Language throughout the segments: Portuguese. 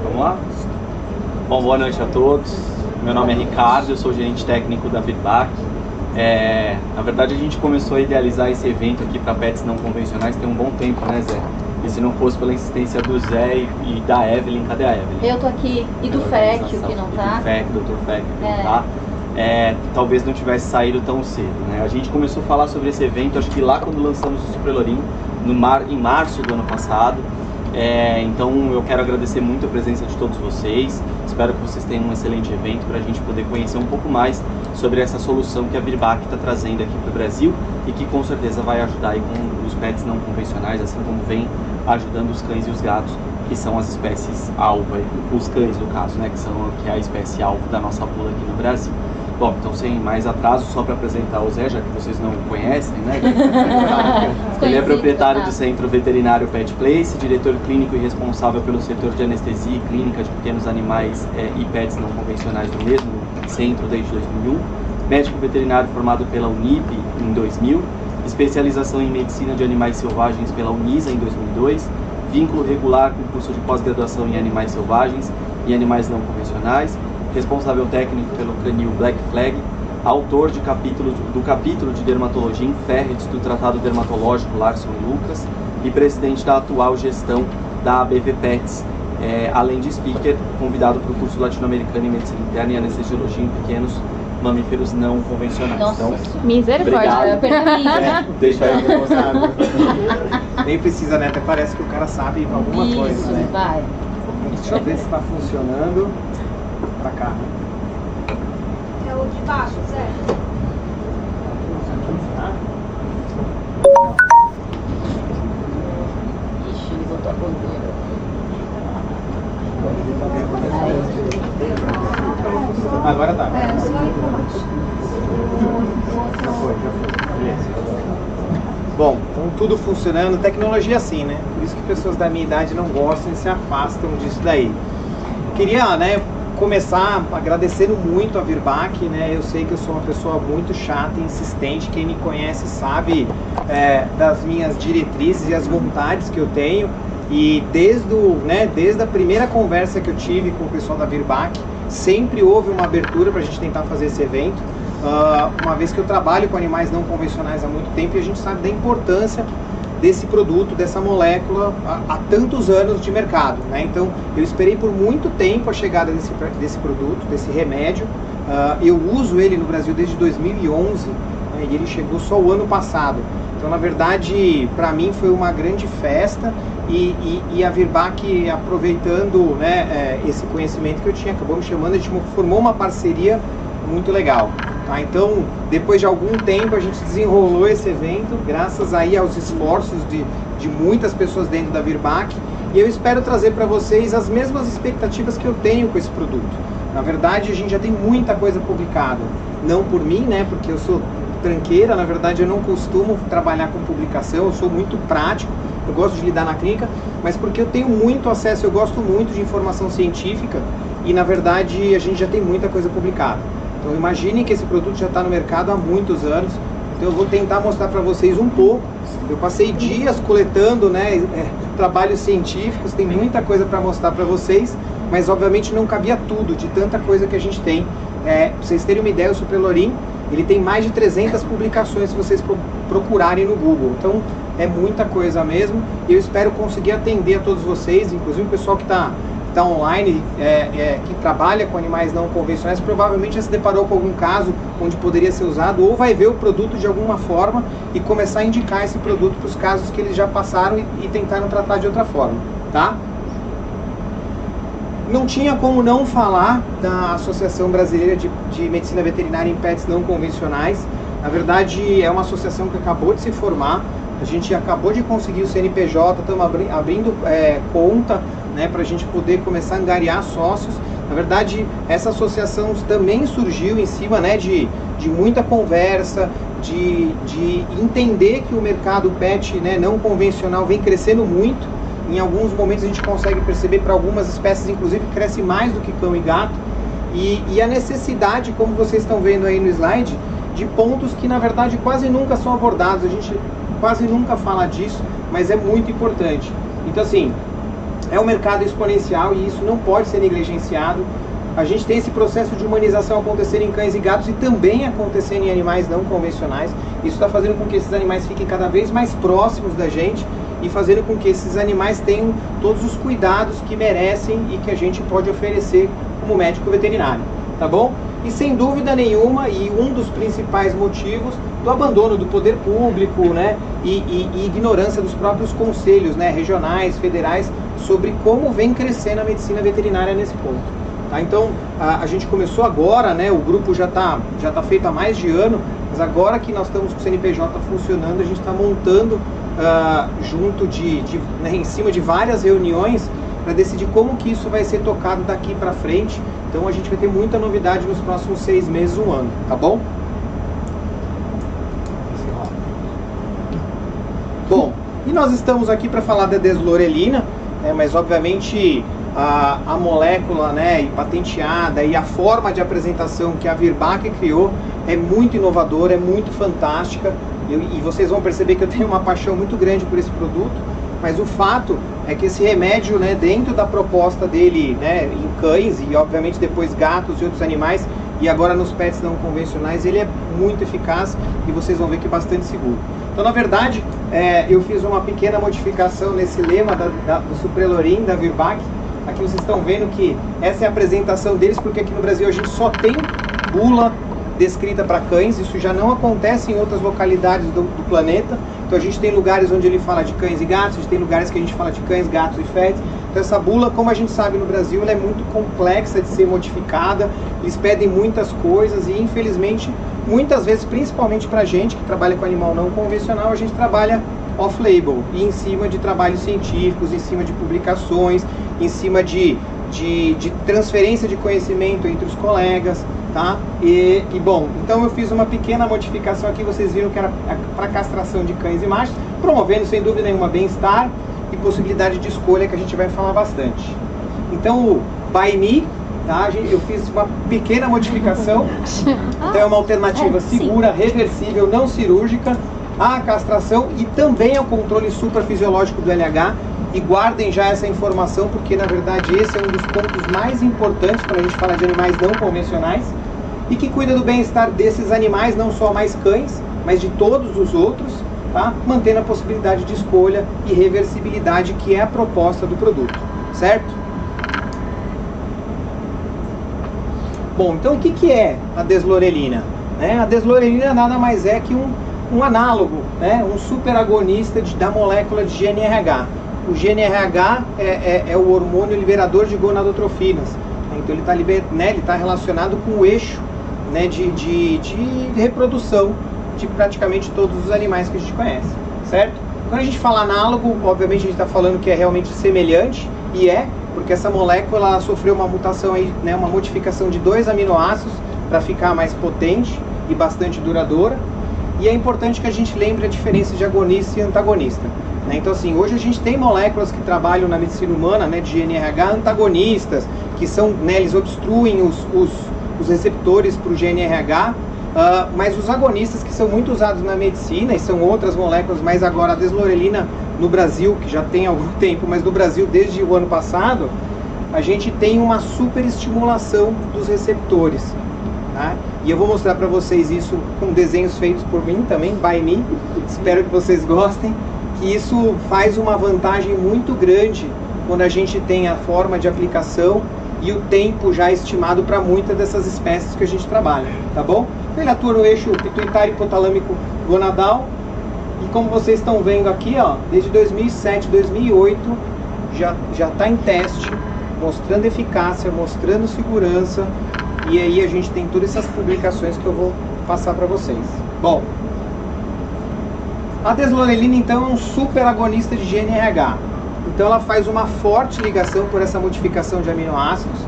Vamos lá? Bom, boa noite a todos. Meu nome é Ricardo, eu sou gerente técnico da Virbac. Na verdade, a gente começou a idealizar esse evento aqui para pets não convencionais tem um bom tempo, né, Zé? E se não fosse pela insistência do Zé e da Evelyn, cadê a Evelyn? Eu tô aqui, e do FEC, o que não tá? Do FEC, Dr. FEC, que não tá. Talvez não tivesse saído tão cedo, né? A gente começou a falar sobre esse evento, acho que lá quando lançamos o Super Lorim, em março do ano passado. Então eu quero agradecer muito a presença de todos vocês. Espero que vocês tenham um excelente evento para a gente poder conhecer um pouco mais sobre essa solução que a Virbac está trazendo aqui para o Brasil e que com certeza vai ajudar aí com os pets não convencionais, assim como vem ajudando os cães e os gatos, que são as espécies alvo, os cães no caso, né, que é a espécie alvo da nossa bula aqui no Brasil. Bom, então sem mais atraso, só para apresentar o Zé, já que vocês não conhecem, né? Ele é proprietário do Centro Veterinário Pet Place, diretor clínico e responsável pelo setor de anestesia e clínica de pequenos animais e pets não convencionais do mesmo centro desde 2001, médico veterinário formado pela Unip em 2000, especialização em medicina de animais selvagens pela Unisa em 2002, vínculo regular com curso de pós-graduação em animais selvagens e animais não convencionais, responsável técnico pelo canil Black Flag, autor do capítulo de dermatologia em Ferrets do Tratado Dermatológico Larson e Lucas e presidente da atual gestão da ABV Pets, além de speaker, convidado para o curso latino-americano em medicina interna e anestesiologia em pequenos mamíferos não convencionais. Nossa, então, misericórdia, deixa eu Nem precisa, né? Até parece que o cara sabe alguma coisa, né? Vai. Deixa eu ver se está funcionando. Pra cá. É o de baixo, Zé? Ixi, ele botou a bandeira. Agora tá. Só aí pra baixo. Já foi. Beleza. Bom, então tudo funcionando. Tecnologia assim, né? Por isso que pessoas da minha idade não gostam e se afastam disso daí. Queria, né, começar agradecendo muito a Virbac, né? Eu sei que eu sou uma pessoa muito chata e insistente. Quem me conhece sabe das minhas diretrizes e as vontades que eu tenho. E desde a primeira conversa que eu tive com o pessoal da Virbac, sempre houve uma abertura para a gente tentar fazer esse evento. Uma vez que eu trabalho com animais não convencionais há muito tempo e a gente sabe da importância desse produto, dessa molécula, há tantos anos de mercado, né? Então, eu esperei por muito tempo a chegada desse produto, desse remédio. Eu uso ele no Brasil desde 2011, né, e ele chegou só o ano passado. Então, na verdade, para mim foi uma grande festa e a Virbac, aproveitando, né, esse conhecimento que eu tinha, acabou me chamando, a gente formou uma parceria muito legal. Então, depois de algum tempo, a gente desenrolou esse evento, graças aí aos esforços de muitas pessoas dentro da Virbac, e eu espero trazer para vocês as mesmas expectativas que eu tenho com esse produto. Na verdade, a gente já tem muita coisa publicada, não por mim, né, porque eu sou tranqueira, na verdade eu não costumo trabalhar com publicação, eu sou muito prático, eu gosto de lidar na clínica, mas porque eu tenho muito acesso, eu gosto muito de informação científica, e na verdade a gente já tem muita coisa publicada. Então imaginem que esse produto já está no mercado há muitos anos, então eu vou tentar mostrar para vocês um pouco. Eu passei dias coletando, né, trabalhos científicos, tem muita coisa para mostrar para vocês, mas obviamente não cabia tudo, de tanta coisa que a gente tem. Para vocês terem uma ideia, o Super Lorim, ele tem mais de 300 publicações se vocês procurarem no Google, então é muita coisa mesmo, e eu espero conseguir atender a todos vocês, inclusive o pessoal que está online, que trabalha com animais não convencionais, provavelmente já se deparou com algum caso onde poderia ser usado, ou vai ver o produto de alguma forma e começar a indicar esse produto para os casos que eles já passaram e tentaram tratar de outra forma, tá? Não tinha como não falar da Associação Brasileira de Medicina Veterinária em Pets Não Convencionais. Na verdade, é uma associação que acabou de se formar, a gente acabou de conseguir o CNPJ, estamos abrindo conta, né, para a gente poder começar a angariar sócios. Na verdade, essa associação também surgiu em cima, né, de muita conversa, de entender que o mercado pet, né, não convencional vem crescendo muito. Em alguns momentos a gente consegue perceber, para algumas espécies, inclusive, cresce mais do que cão e gato. E a necessidade, como vocês estão vendo aí no slide, de pontos que, na verdade, quase nunca são abordados. A gente quase nunca fala disso, mas é muito importante. Então, assim, É um mercado exponencial e isso não pode ser negligenciado. A gente tem esse processo de humanização acontecendo em cães e gatos e também acontecendo em animais não convencionais. Isso está fazendo com que esses animais fiquem cada vez mais próximos da gente e fazendo com que esses animais tenham todos os cuidados que merecem e que a gente pode oferecer como médico veterinário, tá bom? E sem dúvida nenhuma, e um dos principais motivos do abandono do poder público, né, e ignorância dos próprios conselhos, né, regionais, federais, sobre como vem crescendo a medicina veterinária nesse ponto. Tá? Então, a gente começou agora, né, o grupo já tá feito há mais de ano, mas agora que nós estamos com o CNPJ funcionando, a gente está montando junto né, em cima de várias reuniões para decidir como que isso vai ser tocado daqui para frente. Então a gente vai ter muita novidade nos próximos 6 meses, 1 ano, tá bom? Bom, e nós estamos aqui para falar da deslorelina, né, mas obviamente a molécula, né, e patenteada e a forma de apresentação que a Virbac criou é muito inovadora, é muito fantástica. E vocês vão perceber que eu tenho uma paixão muito grande por esse produto, mas o fato é que esse remédio, né, dentro da proposta dele, né, em cães e obviamente depois gatos e outros animais, e agora nos pets não convencionais, ele é muito eficaz e vocês vão ver que é bastante seguro. Então, na verdade, eu fiz uma pequena modificação nesse lema do Suprelorin, da Virbac. Aqui vocês estão vendo que essa é a apresentação deles, porque aqui no Brasil a gente só tem bula descrita para cães, isso já não acontece em outras localidades do planeta. Então a gente tem lugares onde ele fala de cães e gatos, a gente tem lugares que a gente fala de cães, gatos e pets. Então essa bula, como a gente sabe no Brasil, ela é muito complexa de ser modificada, eles pedem muitas coisas e infelizmente, muitas vezes, principalmente para a gente que trabalha com animal não convencional, a gente trabalha off-label e em cima de trabalhos científicos, em cima de publicações, em cima de transferência de conhecimento entre os colegas. Tá? E bom, então eu fiz uma pequena modificação aqui, vocês viram que era para castração de cães e machos, promovendo sem dúvida nenhuma bem-estar e possibilidade de escolha, que a gente vai falar bastante. Então o By Me, tá? Eu fiz uma pequena modificação, então é uma alternativa segura, reversível, não cirúrgica à castração e também ao controle suprafisiológico do LH. E guardem já essa informação, porque na verdade esse é um dos pontos mais importantes quando a gente fala de animais não convencionais e que cuida do bem-estar desses animais, não só mais cães, mas de todos os outros, tá? Mantendo a possibilidade de escolha e reversibilidade, que é a proposta do produto, certo? Bom, então o que é a deslorelina? A deslorelina nada mais é que um análogo, né? Um superagonista da molécula de GnRH. O GnRH é o hormônio liberador de gonadotrofinas. Então ele está relacionado com o eixo, né, de reprodução de praticamente todos os animais que a gente conhece, certo? Quando a gente fala análogo, obviamente a gente está falando que é realmente semelhante, e porque essa molécula ela sofreu uma mutação, aí, né, uma modificação de 2 aminoácidos para ficar mais potente e bastante duradoura. E é importante que a gente lembre a diferença de agonista e antagonista. Então assim, hoje a gente tem moléculas que trabalham na medicina humana, né, de GnRH antagonistas, que são, né, eles obstruem os receptores para o GnRH, mas os agonistas que são muito usados na medicina, e são outras moléculas, mas agora a deslorelina no Brasil, que já tem algum tempo, mas no Brasil desde o ano passado, a gente tem uma superestimulação dos receptores. Tá? E eu vou mostrar para vocês isso com desenhos feitos por mim também, by me, espero que vocês gostem. Que isso faz uma vantagem muito grande quando a gente tem a forma de aplicação e o tempo já estimado para muitas dessas espécies que a gente trabalha, tá bom? Ele atua no eixo pituitário hipotalâmico gonadal e como vocês estão vendo aqui, ó, desde 2007, 2008 já está em teste, mostrando eficácia, mostrando segurança, e aí a gente tem todas essas publicações que eu vou passar para vocês. Bom, a deslorelina então é um superagonista de GnRH, então ela faz uma forte ligação por essa modificação de aminoácidos,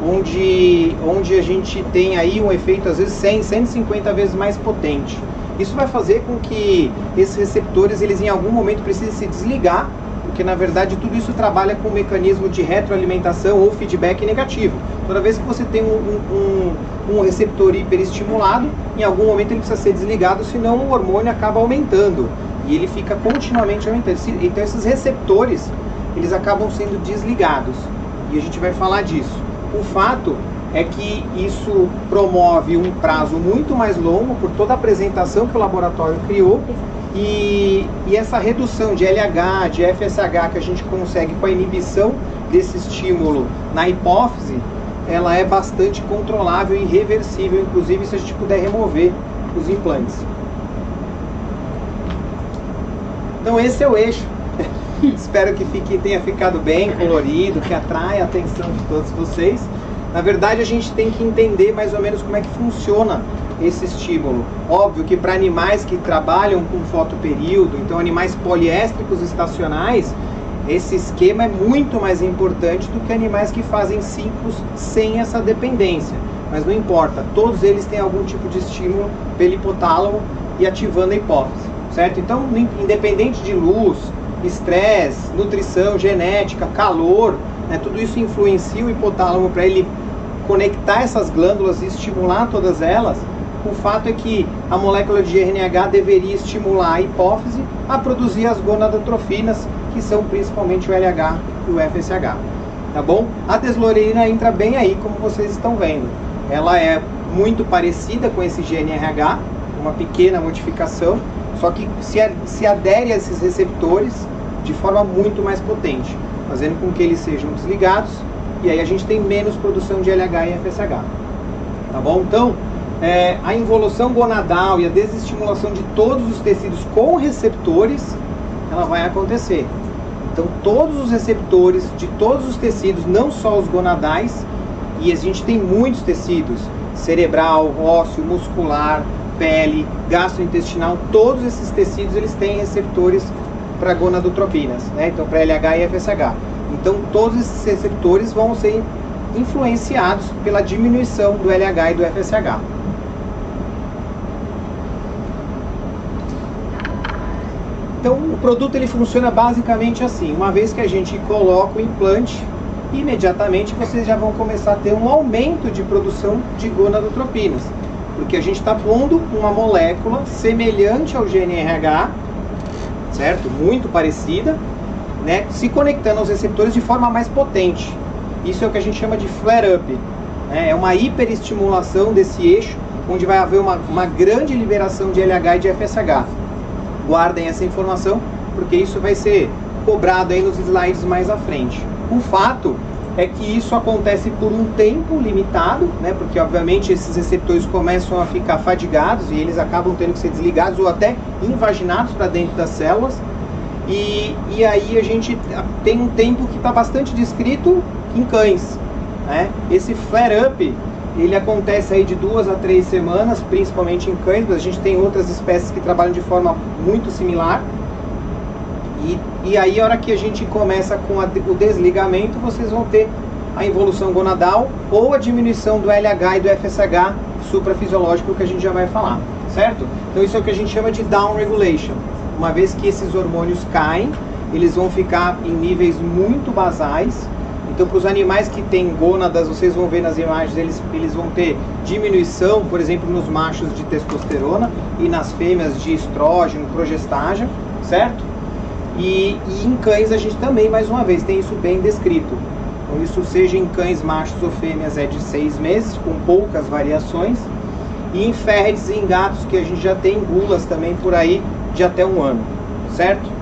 onde a gente tem aí um efeito às vezes 100, 150 vezes mais potente. Isso vai fazer com que esses receptores eles em algum momento precisem se desligar, porque na verdade tudo isso trabalha com um mecanismo de retroalimentação ou feedback negativo. Toda vez que você tem um receptor hiperestimulado, em algum momento ele precisa ser desligado, senão o hormônio acaba aumentando e ele fica continuamente aumentando. Então esses receptores eles acabam sendo desligados. E a gente vai falar disso. O fato é que isso promove um prazo muito mais longo por toda a apresentação que o laboratório criou e essa redução de LH, de FSH que a gente consegue com a inibição desse estímulo na hipófise, ela é bastante controlável e reversível, inclusive se a gente puder remover os implantes. Então esse é o eixo. Espero que tenha ficado bem colorido, que atraia a atenção de todos vocês. Na verdade, a gente tem que entender mais ou menos como é que funciona esse estímulo. Óbvio que para animais que trabalham com fotoperíodo, então animais poliéstricos estacionais, esse esquema é muito mais importante do que animais que fazem ciclos sem essa dependência. Mas não importa, todos eles têm algum tipo de estímulo pelo hipotálamo e ativando a hipófise, certo? Então, independente de luz, estresse, nutrição, genética, calor, né, tudo isso influencia o hipotálamo para ele conectar essas glândulas e estimular todas elas. O fato é que a molécula de GRNH deveria estimular a hipófise a produzir as gonadotrofinas, que são principalmente o LH e o FSH. Tá bom? A deslorelina entra bem aí, como vocês estão vendo. Ela é muito parecida com esse GNRH, uma pequena modificação, só que se adere a esses receptores de forma muito mais potente, fazendo com que eles sejam desligados, e aí a gente tem menos produção de LH e FSH. Tá bom? Então, a involução gonadal e a desestimulação de todos os tecidos com receptores, ela vai acontecer. Então, todos os receptores de todos os tecidos, não só os gonadais, e a gente tem muitos tecidos, cerebral, ósseo, muscular, pele, gastrointestinal, todos esses tecidos eles têm receptores para gonadotropinas, né? Então para LH e FSH. Então todos esses receptores vão ser influenciados pela diminuição do LH e do FSH. Então o produto ele funciona basicamente assim. Uma vez que a gente coloca o implante, imediatamente vocês já vão começar a ter um aumento de produção de gonadotropinas, porque a gente está pondo uma molécula semelhante ao GNRH, certo? Muito parecida, né? Se conectando aos receptores de forma mais potente. Isso é o que a gente chama de flare-up, né? É uma hiperestimulação desse eixo, onde vai haver uma grande liberação de LH e de FSH. Guardem essa informação, porque isso vai ser cobrado aí nos slides mais à frente. O fato é que isso acontece por um tempo limitado, né? Porque obviamente esses receptores começam a ficar fadigados e eles acabam tendo que ser desligados ou até invaginados para dentro das células. E aí a gente tem um tempo que está bastante descrito em cães, né? Esse flare-up, ele acontece aí de 2 a 3 semanas, principalmente em cães, mas a gente tem outras espécies que trabalham de forma muito similar. E aí, a hora que a gente começa com o desligamento, vocês vão ter a involução gonadal ou a diminuição do LH e do FSH suprafisiológico, que a gente já vai falar, certo? Então isso é o que a gente chama de down regulation. Uma vez que esses hormônios caem, eles vão ficar em níveis muito basais. Então, para os animais que têm gônadas, vocês vão ver nas imagens, eles vão ter diminuição, por exemplo, nos machos de testosterona e nas fêmeas de estrógeno, progestágeno, certo? E em cães a gente também, mais uma vez, tem isso bem descrito. Então, isso seja em cães machos ou fêmeas é de 6 meses, com poucas variações. E em férretes e em gatos, que a gente já tem gulas também por aí, de até 1 ano, certo?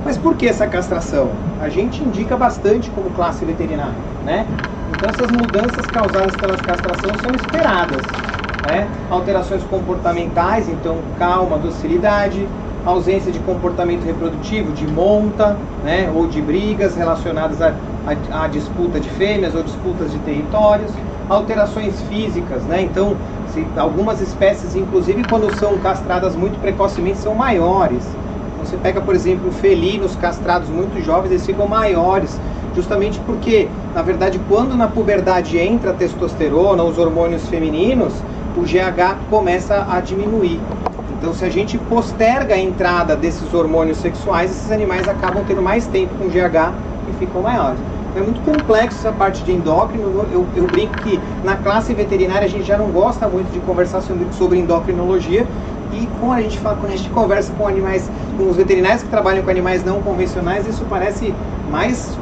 Mas por que essa castração? A gente indica bastante como classe veterinária, né? Então essas mudanças causadas pela castração são esperadas, né? Alterações comportamentais, então calma, docilidade, ausência de comportamento reprodutivo, de monta, né? Ou de brigas relacionadas à disputa de fêmeas ou disputas de territórios, alterações físicas, né? Então algumas espécies, inclusive quando são castradas muito precocemente, são maiores. Você pega, por exemplo, felinos castrados muito jovens, eles ficam maiores, justamente porque, na verdade, quando na puberdade entra a testosterona, os hormônios femininos, o GH começa a diminuir. Então, se a gente posterga a entrada desses hormônios sexuais, esses animais acabam tendo mais tempo com GH e ficam maiores. Então, é muito complexo essa parte de endócrino. Eu brinco que na classe veterinária a gente já não gosta muito de conversar sobre endocrinologia, E quando a gente conversa com animais, com os veterinários que trabalham com animais não convencionais, isso parece mais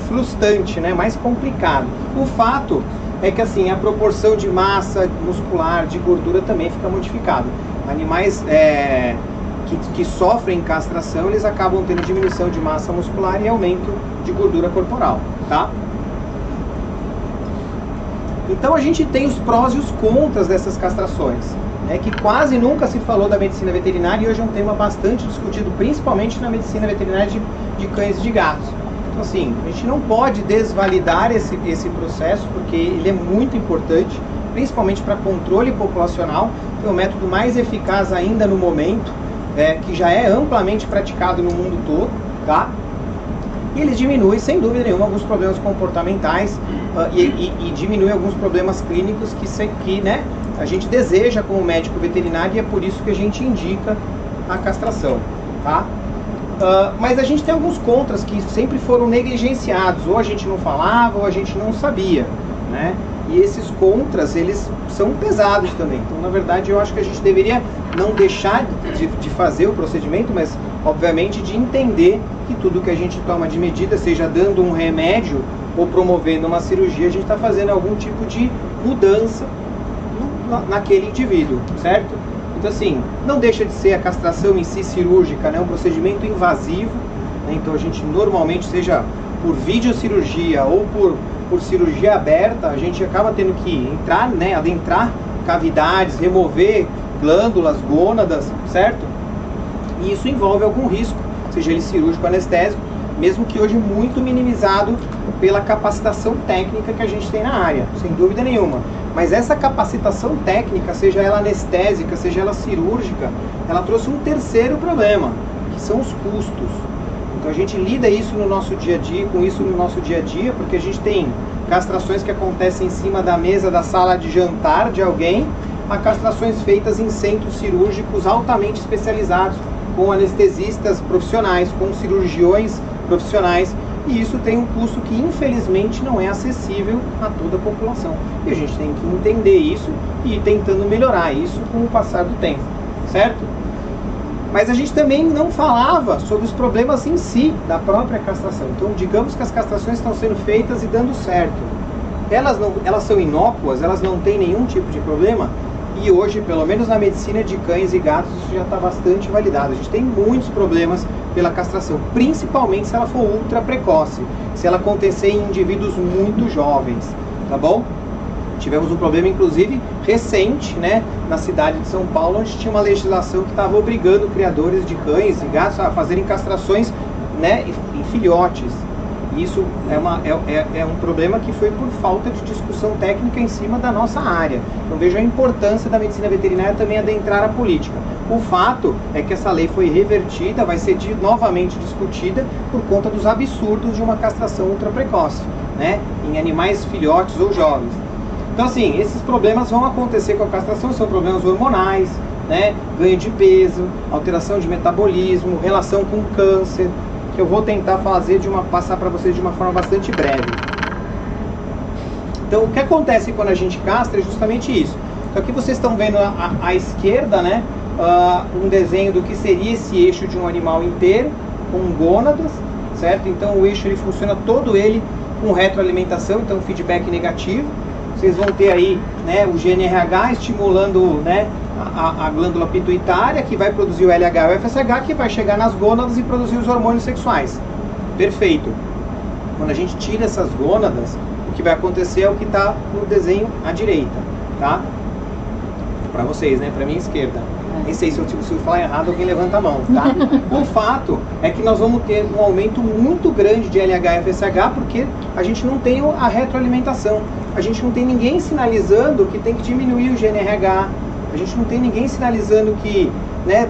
frustrante, né? Mais complicado. O fato é que assim, a proporção de massa muscular, de gordura também fica modificada. Animais que sofrem castração, eles acabam tendo diminuição de massa muscular e aumento de gordura corporal, tá? Então a gente tem os prós e os contras dessas castrações, né, que quase nunca se falou da medicina veterinária e hoje é um tema bastante discutido, principalmente na medicina veterinária de cães e de gatos. Então assim, a gente não pode desvalidar esse processo, porque ele é muito importante, principalmente para controle populacional. É o método mais eficaz ainda no momento, que já é amplamente praticado no mundo todo, tá? E ele diminui, sem dúvida nenhuma, alguns problemas comportamentais e diminui alguns problemas clínicos que né, a gente deseja como médico veterinário, e é por isso que a gente indica a castração, tá? Mas a gente tem alguns contras que sempre foram negligenciados, ou a gente não falava, ou a gente não sabia, né? E esses contras, eles são pesados também. Então, na verdade, eu acho que a gente deveria não deixar de fazer o procedimento, mas, obviamente, de entender que tudo que a gente toma de medida, seja dando um remédio ou promovendo uma cirurgia, a gente está fazendo algum tipo de mudança naquele indivíduo, certo? Então, assim, não deixa de ser a castração em si cirúrgica, né? Um procedimento invasivo, né? Então, a gente normalmente, seja por videocirurgia ou por cirurgia aberta, a gente acaba tendo que entrar, né, adentrar cavidades, remover glândulas, gônadas, certo? E isso envolve algum risco, seja ele cirúrgico, anestésico, mesmo que hoje muito minimizado pela capacitação técnica que a gente tem na área, sem dúvida nenhuma. Mas essa capacitação técnica, seja ela anestésica, seja ela cirúrgica, ela trouxe um terceiro problema, que são os custos. Então a gente lida isso no nosso dia a dia, com isso no nosso dia a dia, porque a gente tem castrações que acontecem em cima da mesa da sala de jantar de alguém, a castrações feitas em centros cirúrgicos altamente especializados, com anestesistas profissionais, com cirurgiões profissionais, e isso tem um custo que infelizmente não é acessível a toda a população. E a gente tem que entender isso e ir tentando melhorar isso com o passar do tempo, certo? Mas a gente também não falava sobre os problemas em si da própria castração. Então, digamos que as castrações estão sendo feitas e dando certo. Elas são inócuas, elas não têm nenhum tipo de problema. E hoje, pelo menos na medicina de cães e gatos, isso já está bastante validado. A gente tem muitos problemas pela castração, principalmente se ela for ultra precoce, se ela acontecer em indivíduos muito jovens, tá bom? Tivemos um problema, inclusive, recente, né, na cidade de São Paulo, onde tinha uma legislação que estava obrigando criadores de cães e gatos a fazerem castrações, né, em filhotes. E isso é um problema que foi por falta de discussão técnica em cima da nossa área. Então veja a importância da medicina veterinária também adentrar a política. O fato é que essa lei foi revertida, vai ser novamente discutida por conta dos absurdos de uma castração ultra precoce, né, em animais filhotes ou jovens. Então assim, esses problemas vão acontecer com a castração, são problemas hormonais, né, ganho de peso, alteração de metabolismo, relação com câncer, que eu vou tentar passar para vocês de uma forma bastante breve. Então o que acontece quando a gente castra é justamente isso. Então aqui vocês estão vendo à esquerda, né, um desenho do que seria esse eixo de um animal inteiro, com gônadas, certo? Então o eixo ele funciona todo ele com retroalimentação, então feedback negativo. Vocês vão ter aí, né, o GNRH estimulando, né, a glândula pituitária, que vai produzir o LH e o FSH, que vai chegar nas gônadas e produzir os hormônios sexuais. Perfeito. Quando a gente tira essas gônadas, o que vai acontecer é o que está no desenho à direita, tá? Para vocês, né? Para mim, à esquerda. Nem sei se eu falar errado, alguém levanta a mão, tá? O fato é que nós vamos ter um aumento muito grande de LH e FSH, porque a gente não tem a retroalimentação. A gente não tem ninguém sinalizando que tem que diminuir o GNRH. A gente não tem ninguém sinalizando que, né,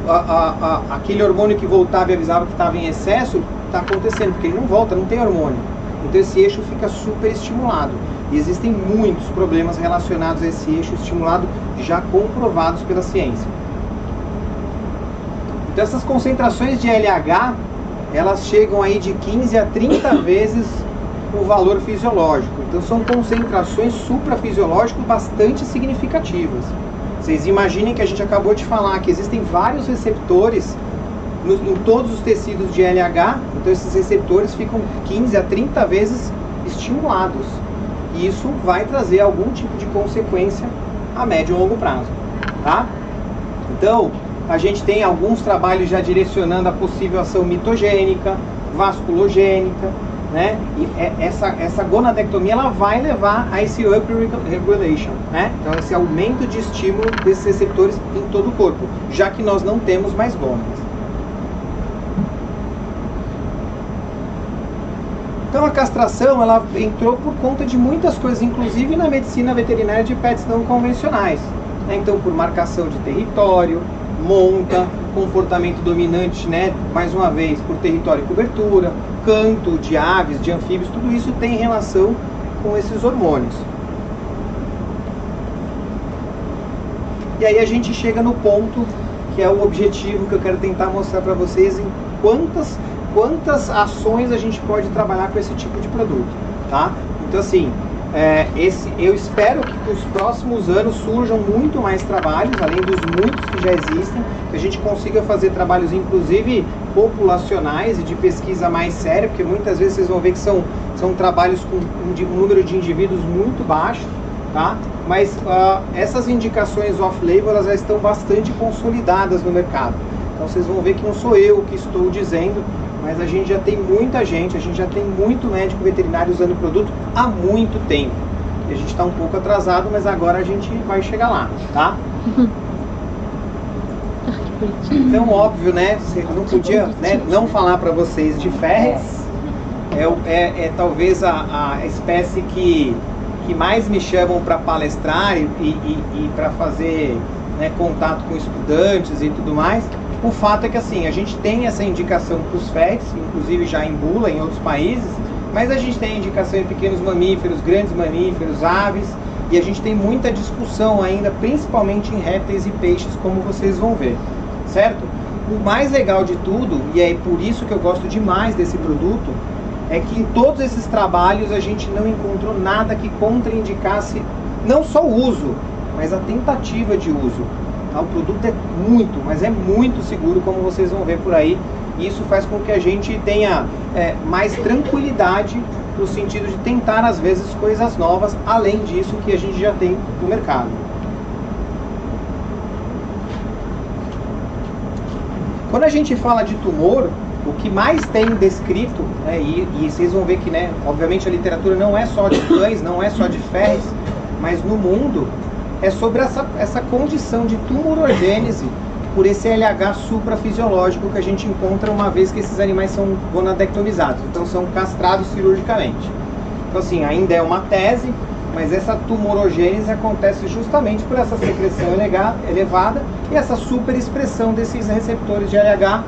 aquele hormônio que voltava e avisava que estava em excesso está acontecendo, porque ele não volta, não tem hormônio. Então esse eixo fica super estimulado. E existem muitos problemas relacionados a esse eixo estimulado, já comprovados pela ciência. Então essas concentrações de LH, elas chegam aí de 15 a 30 vezes o valor fisiológico. Então são concentrações suprafisiológicas bastante significativas. Vocês imaginem que a gente acabou de falar que existem vários receptores em todos os tecidos de LH, então esses receptores ficam 15 a 30 vezes estimulados. E isso vai trazer algum tipo de consequência a médio e longo prazo, tá? Então, a gente tem alguns trabalhos já direcionando a possível ação mitogênica, vasculogênica, né? E essa gonadectomia ela vai levar a esse upregulation, né? Então, esse aumento de estímulo desses receptores em todo o corpo, já que nós não temos mais gônadas. Então a castração ela entrou por conta de muitas coisas, inclusive na medicina veterinária de pets não convencionais, né? Então por marcação de território, monta, comportamento dominante, né? Mais uma vez por território e cobertura, canto de aves, de anfíbios, tudo isso tem relação com esses hormônios. E aí a gente chega no ponto que é o objetivo que eu quero tentar mostrar para vocês em quantas ações a gente pode trabalhar com esse tipo de produto, tá? Então assim, eu espero que nos próximos anos surjam muito mais trabalhos, além dos muitos que já existem, que a gente consiga fazer trabalhos inclusive populacionais e de pesquisa mais séria, porque muitas vezes vocês vão ver que são trabalhos com um número de indivíduos muito baixo, tá? Mas essas indicações off-label elas já estão bastante consolidadas no mercado. Então vocês vão ver que não sou eu que estou dizendo, mas a gente já tem muita gente, a gente já tem muito médico veterinário usando o produto há muito tempo. E a gente está um pouco atrasado, mas agora a gente vai chegar lá, tá? Então, óbvio, né? Você não podia, né, não falar para vocês de ferrets. É talvez a espécie que mais me chamam para palestrar e para fazer, né, contato com estudantes e tudo mais. O fato é que assim, a gente tem essa indicação para os ferrets, inclusive já em bula em outros países, mas a gente tem indicação em pequenos mamíferos, grandes mamíferos, aves, e a gente tem muita discussão ainda, principalmente em répteis e peixes, como vocês vão ver, certo? O mais legal de tudo, e é por isso que eu gosto demais desse produto, é que em todos esses trabalhos a gente não encontrou nada que contraindicasse não só o uso, mas a tentativa de uso. O produto é muito, mas é muito seguro, como vocês vão ver por aí. E isso faz com que a gente tenha mais tranquilidade no sentido de tentar, às vezes, coisas novas, além disso que a gente já tem no mercado. Quando a gente fala de tumor, o que mais tem descrito, né, e vocês vão ver que, né, obviamente a literatura não é só de cães, não é só de ferrets, mas no mundo é sobre essa condição de tumorogênese por esse LH suprafisiológico que a gente encontra uma vez que esses animais são gonadectomizados, então são castrados cirurgicamente. Então assim, ainda é uma tese, mas essa tumorogênese acontece justamente por essa secreção LH elevada e essa superexpressão desses receptores de LH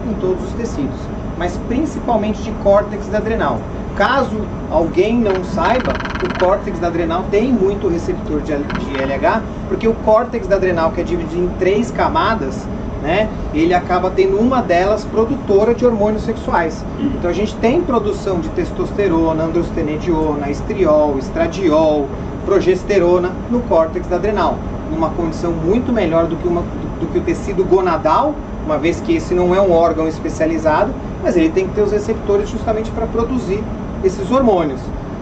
em todos os tecidos, mas principalmente de córtex da adrenal. Caso alguém não saiba, o córtex da adrenal tem muito receptor de LH, porque o córtex da adrenal, que é dividido em 3 camadas, né, ele acaba tendo uma delas produtora de hormônios sexuais. Então a gente tem produção de testosterona, androstenediona, estriol, estradiol, progesterona no córtex da adrenal, numa condição muito melhor do que o tecido gonadal, uma vez que esse não é um órgão especializado, mas ele tem que ter os receptores justamente para produzir esses hormônios,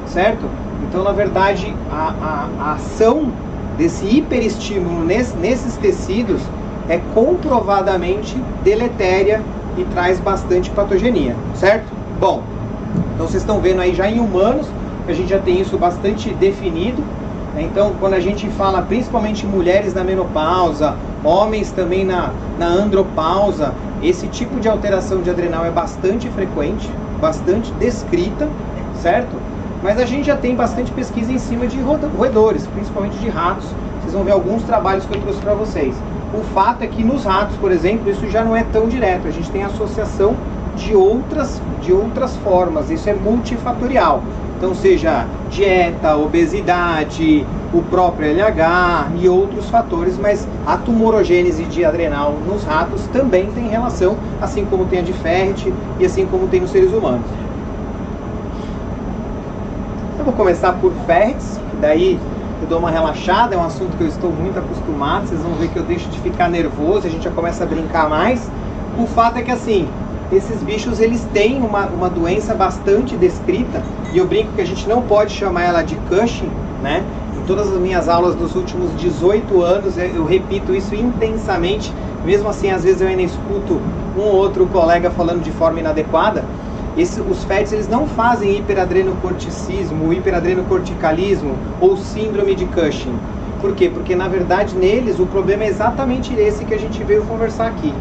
certo? Então, na verdade, a ação desse hiperestímulo nesses tecidos é comprovadamente deletéria e traz bastante patogenia, certo? Bom, então vocês estão vendo aí já em humanos, que a gente já tem isso bastante definido. Então, quando a gente fala principalmente mulheres na menopausa, homens também na andropausa, esse tipo de alteração de adrenal é bastante frequente, bastante descrita, certo? Mas a gente já tem bastante pesquisa em cima de roedores, principalmente de ratos. Vocês vão ver alguns trabalhos que eu trouxe para vocês. O fato é que nos ratos, por exemplo, isso já não é tão direto. A gente tem associação de outras formas, isso é multifatorial. Então, seja dieta, obesidade, o próprio LH e outros fatores, mas a tumorogênese de adrenal nos ratos também tem relação, assim como tem a de ferret e assim como tem nos seres humanos. Eu vou começar por ferrets, daí eu dou uma relaxada, é um assunto que eu estou muito acostumado, vocês vão ver que eu deixo de ficar nervoso, a gente já começa a brincar mais. O fato é que assim, esses bichos eles têm uma doença bastante descrita, e eu brinco que a gente não pode chamar ela de Cushing, né? Em todas as minhas aulas dos últimos 18 anos eu repito isso intensamente, mesmo assim às vezes eu ainda escuto um ou outro colega falando de forma inadequada. Os FETs eles não fazem hiperadrenocorticismo, hiperadrenocorticalismo ou síndrome de Cushing. Por quê? Porque na verdade neles o problema é exatamente esse que a gente veio conversar aqui.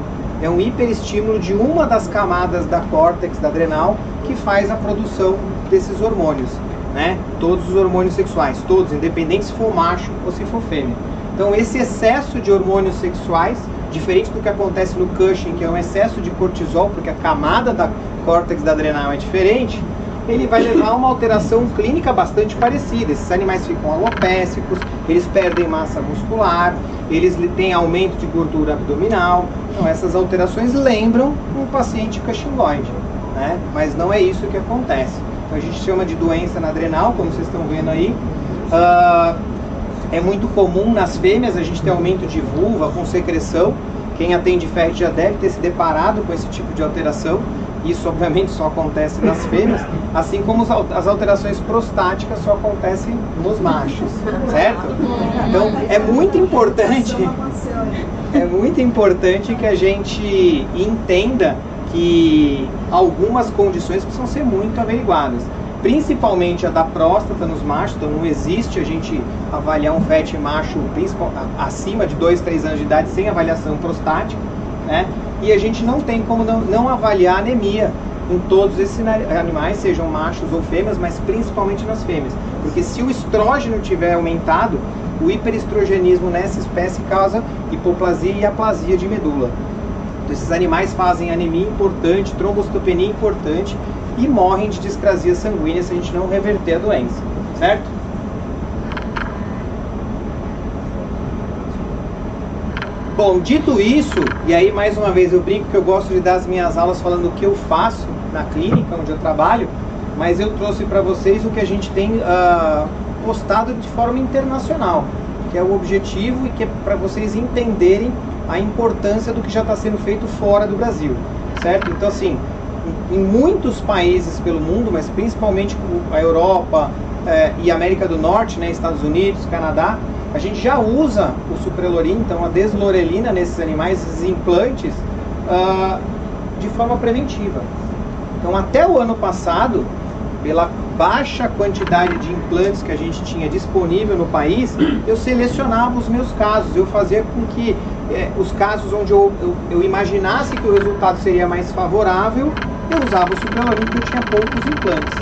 É um hiperestímulo de uma das camadas da córtex, da adrenal, que faz a produção desses hormônios, né? Todos os hormônios sexuais, todos, independente se for macho ou se for fêmea. Então esse excesso de hormônios sexuais, diferente do que acontece no Cushing, que é um excesso de cortisol, porque a camada da córtex da adrenal é diferente, ele vai levar a uma alteração clínica bastante parecida. Esses animais ficam alopécicos, eles perdem massa muscular, eles têm aumento de gordura abdominal. Então essas alterações lembram um paciente cushingoide, né? Mas não é isso que acontece. Então a gente chama de doença na adrenal, como vocês estão vendo aí. É muito comum nas fêmeas a gente ter aumento de vulva com secreção. Quem atende FET já deve ter se deparado com esse tipo de alteração. Isso obviamente só acontece nas fêmeas, assim como as alterações prostáticas só acontecem nos machos, certo? Então é muito importante que a gente entenda que algumas condições precisam ser muito averiguadas. Principalmente a da próstata nos machos, então não existe a gente avaliar um FET macho acima de 2, 3 anos de idade sem avaliação prostática, né? E a gente não tem como não avaliar anemia em todos esses animais, sejam machos ou fêmeas, mas principalmente nas fêmeas. Porque se o estrógeno tiver aumentado, o hiperestrogenismo nessa espécie causa hipoplasia e aplasia de medula. Então esses animais fazem anemia importante, trombocitopenia importante, e morrem de discrasia sanguínea se a gente não reverter a doença, certo? Bom, dito isso, e aí mais uma vez eu brinco que eu gosto de dar as minhas aulas falando o que eu faço na clínica onde eu trabalho, mas eu trouxe para vocês o que a gente tem postado de forma internacional, que é o objetivo e que é para vocês entenderem a importância do que já está sendo feito fora do Brasil, certo? Então assim, em muitos países pelo mundo, mas principalmente a Europa e América do Norte, né, Estados Unidos, Canadá, a gente já usa o suprelorin, então a deslorelina nesses animais, esses implantes, de forma preventiva. Então até o ano passado, pela baixa quantidade de implantes que a gente tinha disponível no país, eu selecionava os meus casos, eu fazia com que os casos onde eu imaginasse que o resultado seria mais favorável, eu usava o suprelorin porque eu tinha poucos implantes.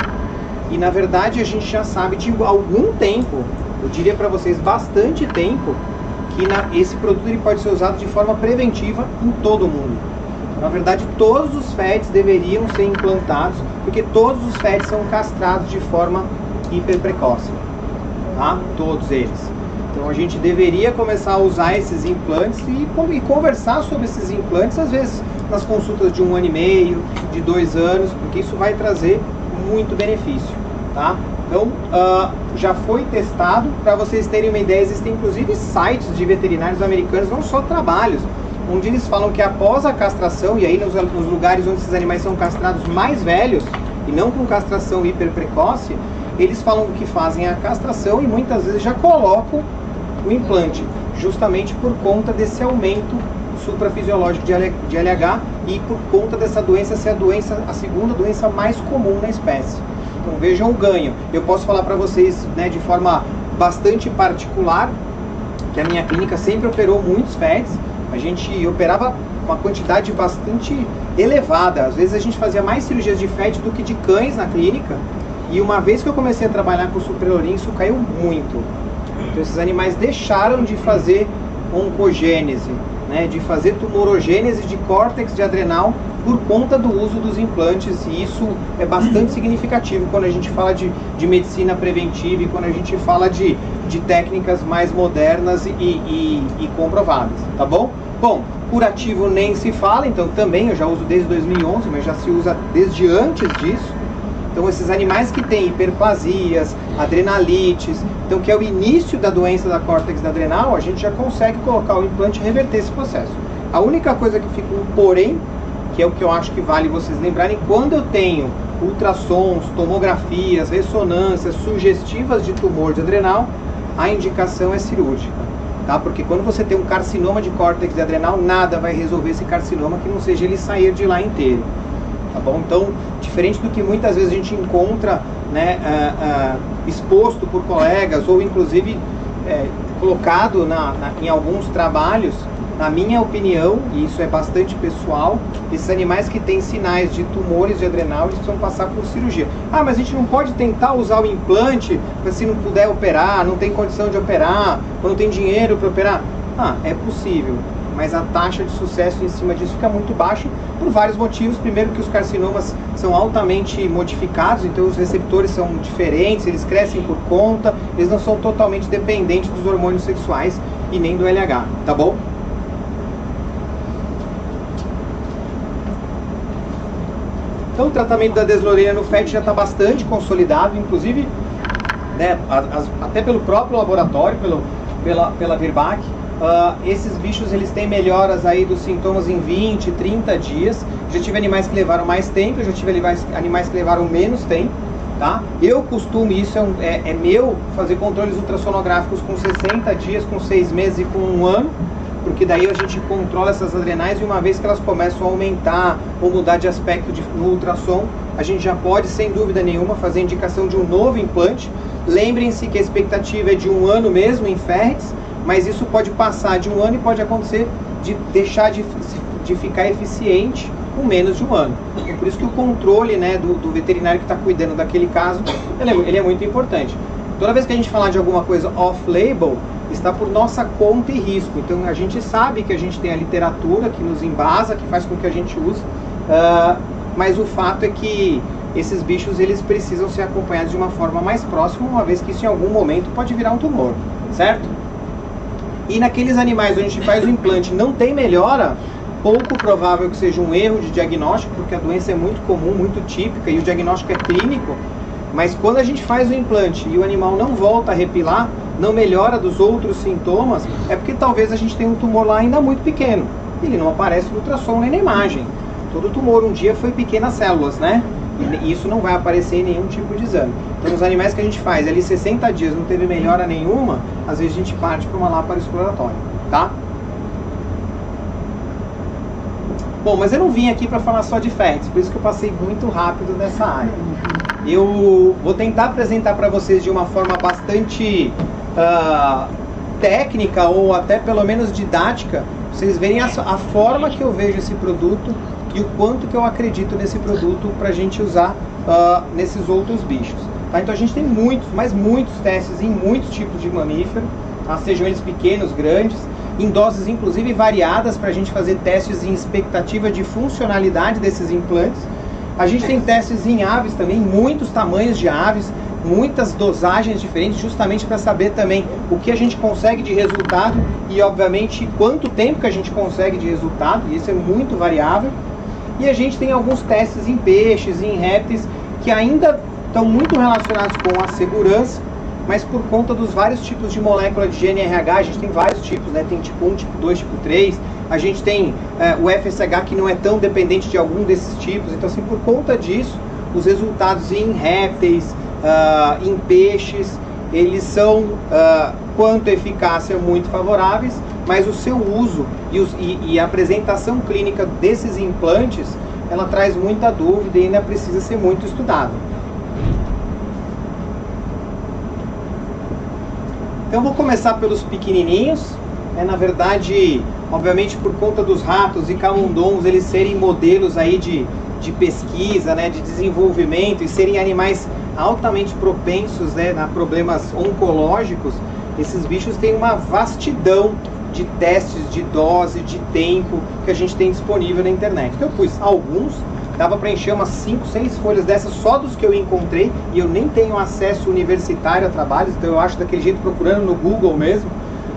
E na verdade a gente já sabe de algum tempo, eu diria para vocês bastante tempo, que esse produto ele pode ser usado de forma preventiva em todo o mundo. Na verdade todos os FETs deveriam ser implantados, porque todos os FETs são castrados de forma hiperprecoce, tá? Todos eles. Então a gente deveria começar a usar esses implantes e conversar sobre esses implantes, às vezes nas consultas de 1 ano e meio, de 2 anos, porque isso vai trazer muito benefício, tá? Então já foi testado, para vocês terem uma ideia, existem inclusive sites de veterinários americanos, não só trabalhos, onde eles falam que após a castração, e aí nos lugares onde esses animais são castrados mais velhos, e não com castração hiperprecoce, eles falam que fazem a castração e muitas vezes já colocam o implante, justamente por conta desse aumento suprafisiológico de LH e por conta dessa doença ser a segunda doença mais comum na espécie. Então vejam o ganho. Eu posso falar para vocês, né, de forma bastante particular, que a minha clínica sempre operou muitos FETs. A gente operava uma quantidade bastante elevada. Às vezes a gente fazia mais cirurgias de FET do que de cães na clínica. E uma vez que eu comecei a trabalhar com o suprelorin, isso caiu muito. Então esses animais deixaram de fazer oncogênese, né, de fazer tumorogênese de córtex de adrenal por conta do uso dos implantes, e isso é bastante significativo quando a gente fala de medicina preventiva e quando a gente fala de técnicas mais modernas e comprovadas, tá bom? Bom, curativo nem se fala, então também eu já uso desde 2011, mas já se usa desde antes disso. Então esses animais que têm hiperplasias, adrenalites, então que é o início da doença da córtex adrenal, a gente já consegue colocar o implante e reverter esse processo. A única coisa que fica um porém, que é o que eu acho que vale vocês lembrarem, quando eu tenho ultrassons, tomografias, ressonâncias sugestivas de tumor de adrenal, a indicação é cirúrgica, tá? Porque quando você tem um carcinoma de córtex adrenal, nada vai resolver esse carcinoma que não seja ele sair de lá inteiro, tá bom? Então, diferente do que muitas vezes a gente encontra, né, exposto por colegas ou inclusive colocado em alguns trabalhos, na minha opinião, e isso é bastante pessoal, esses animais que têm sinais de tumores de adrenal, eles precisam passar por cirurgia. Ah, mas a gente não pode tentar usar o implante se não puder operar, não tem condição de operar, ou não tem dinheiro para operar? Ah, é possível, mas a taxa de sucesso em cima disso fica muito baixa por vários motivos. Primeiro que os carcinomas são altamente modificados, então os receptores são diferentes, eles crescem por conta, eles não são totalmente dependentes dos hormônios sexuais e nem do LH, tá bom? Então o tratamento da deslorelina no feto já está bastante consolidado, inclusive, né, até pelo próprio laboratório, pela Virbac. Esses bichos eles têm melhoras aí dos sintomas em 20, 30 dias. Já tive animais que levaram mais tempo, já tive animais que levaram menos tempo, tá? Eu costumo, isso é meu, fazer controles ultrassonográficos com 60 dias, com 6 meses e com 1 ano, porque daí a gente controla essas adrenais e uma vez que elas começam a aumentar ou mudar de aspecto no ultrassom, a gente já pode, sem dúvida nenhuma, fazer a indicação de um novo implante. Lembrem-se que a expectativa é de 1 ano mesmo em ferrets, mas isso pode passar de 1 ano e pode acontecer de deixar de ficar eficiente com menos de 1 ano. Então, por isso que o controle, né, do veterinário que está cuidando daquele caso, ele é muito importante. Toda vez que a gente falar de alguma coisa off-label, está por nossa conta e risco. Então a gente sabe que a gente tem a literatura que nos embasa, que faz com que a gente use, mas o fato é que esses bichos eles precisam ser acompanhados de uma forma mais próxima, uma vez que isso em algum momento pode virar um tumor, certo? E naqueles animais onde a gente faz o implante não tem melhora, pouco provável que seja um erro de diagnóstico, porque a doença é muito comum, muito típica e o diagnóstico é clínico. Mas quando a gente faz o implante e o animal não volta a repilar, não melhora dos outros sintomas, é porque talvez a gente tenha um tumor lá ainda muito pequeno. Ele não aparece no ultrassom nem na imagem. Todo tumor um dia foi pequenas células, né? E isso não vai aparecer em nenhum tipo de exame. Então nos animais que a gente faz ali 60 dias não teve melhora nenhuma, às vezes a gente parte para uma laparoexploratória, tá? Bom, mas eu não vim aqui para falar só de ferrets, por isso que eu passei muito rápido nessa área. Eu vou tentar apresentar para vocês de uma forma bastante técnica ou até pelo menos didática, pra vocês verem a forma que eu vejo esse produto e o quanto que eu acredito nesse produto para a gente usar nesses outros bichos. Tá? Então a gente tem muitos, mas muitos testes em muitos tipos de mamífero, tá? Sejam eles pequenos, grandes, em doses inclusive variadas para a gente fazer testes em expectativa de funcionalidade desses implantes. A gente tem testes em aves também, muitos tamanhos de aves, muitas dosagens diferentes, justamente para saber também o que a gente consegue de resultado e, obviamente, quanto tempo que a gente consegue de resultado, e isso é muito variável. E a gente tem alguns testes em peixes e em répteis que ainda estão muito relacionados com a segurança, mas por conta dos vários tipos de molécula de GNRH, a gente tem vários tipos, né? Tem tipo 1, tipo 2, tipo 3, a gente tem o FSH que não é tão dependente de algum desses tipos, então assim, por conta disso, os resultados em répteis, em peixes, eles são, quanto à eficácia, muito favoráveis, mas o seu uso e a apresentação clínica desses implantes, ela traz muita dúvida e ainda precisa ser muito estudado. Então eu vou começar pelos pequenininhos, na verdade, obviamente por conta dos ratos e camundongos, eles serem modelos aí de pesquisa, né, de desenvolvimento e serem animais altamente propensos, né, a problemas oncológicos, esses bichos têm uma vastidão de testes, de dose, de tempo que a gente tem disponível na internet. Então eu pus alguns, dava para encher umas 5, 6 folhas dessas só dos que eu encontrei, e eu nem tenho acesso universitário a trabalhos, então eu acho daquele jeito procurando no Google mesmo,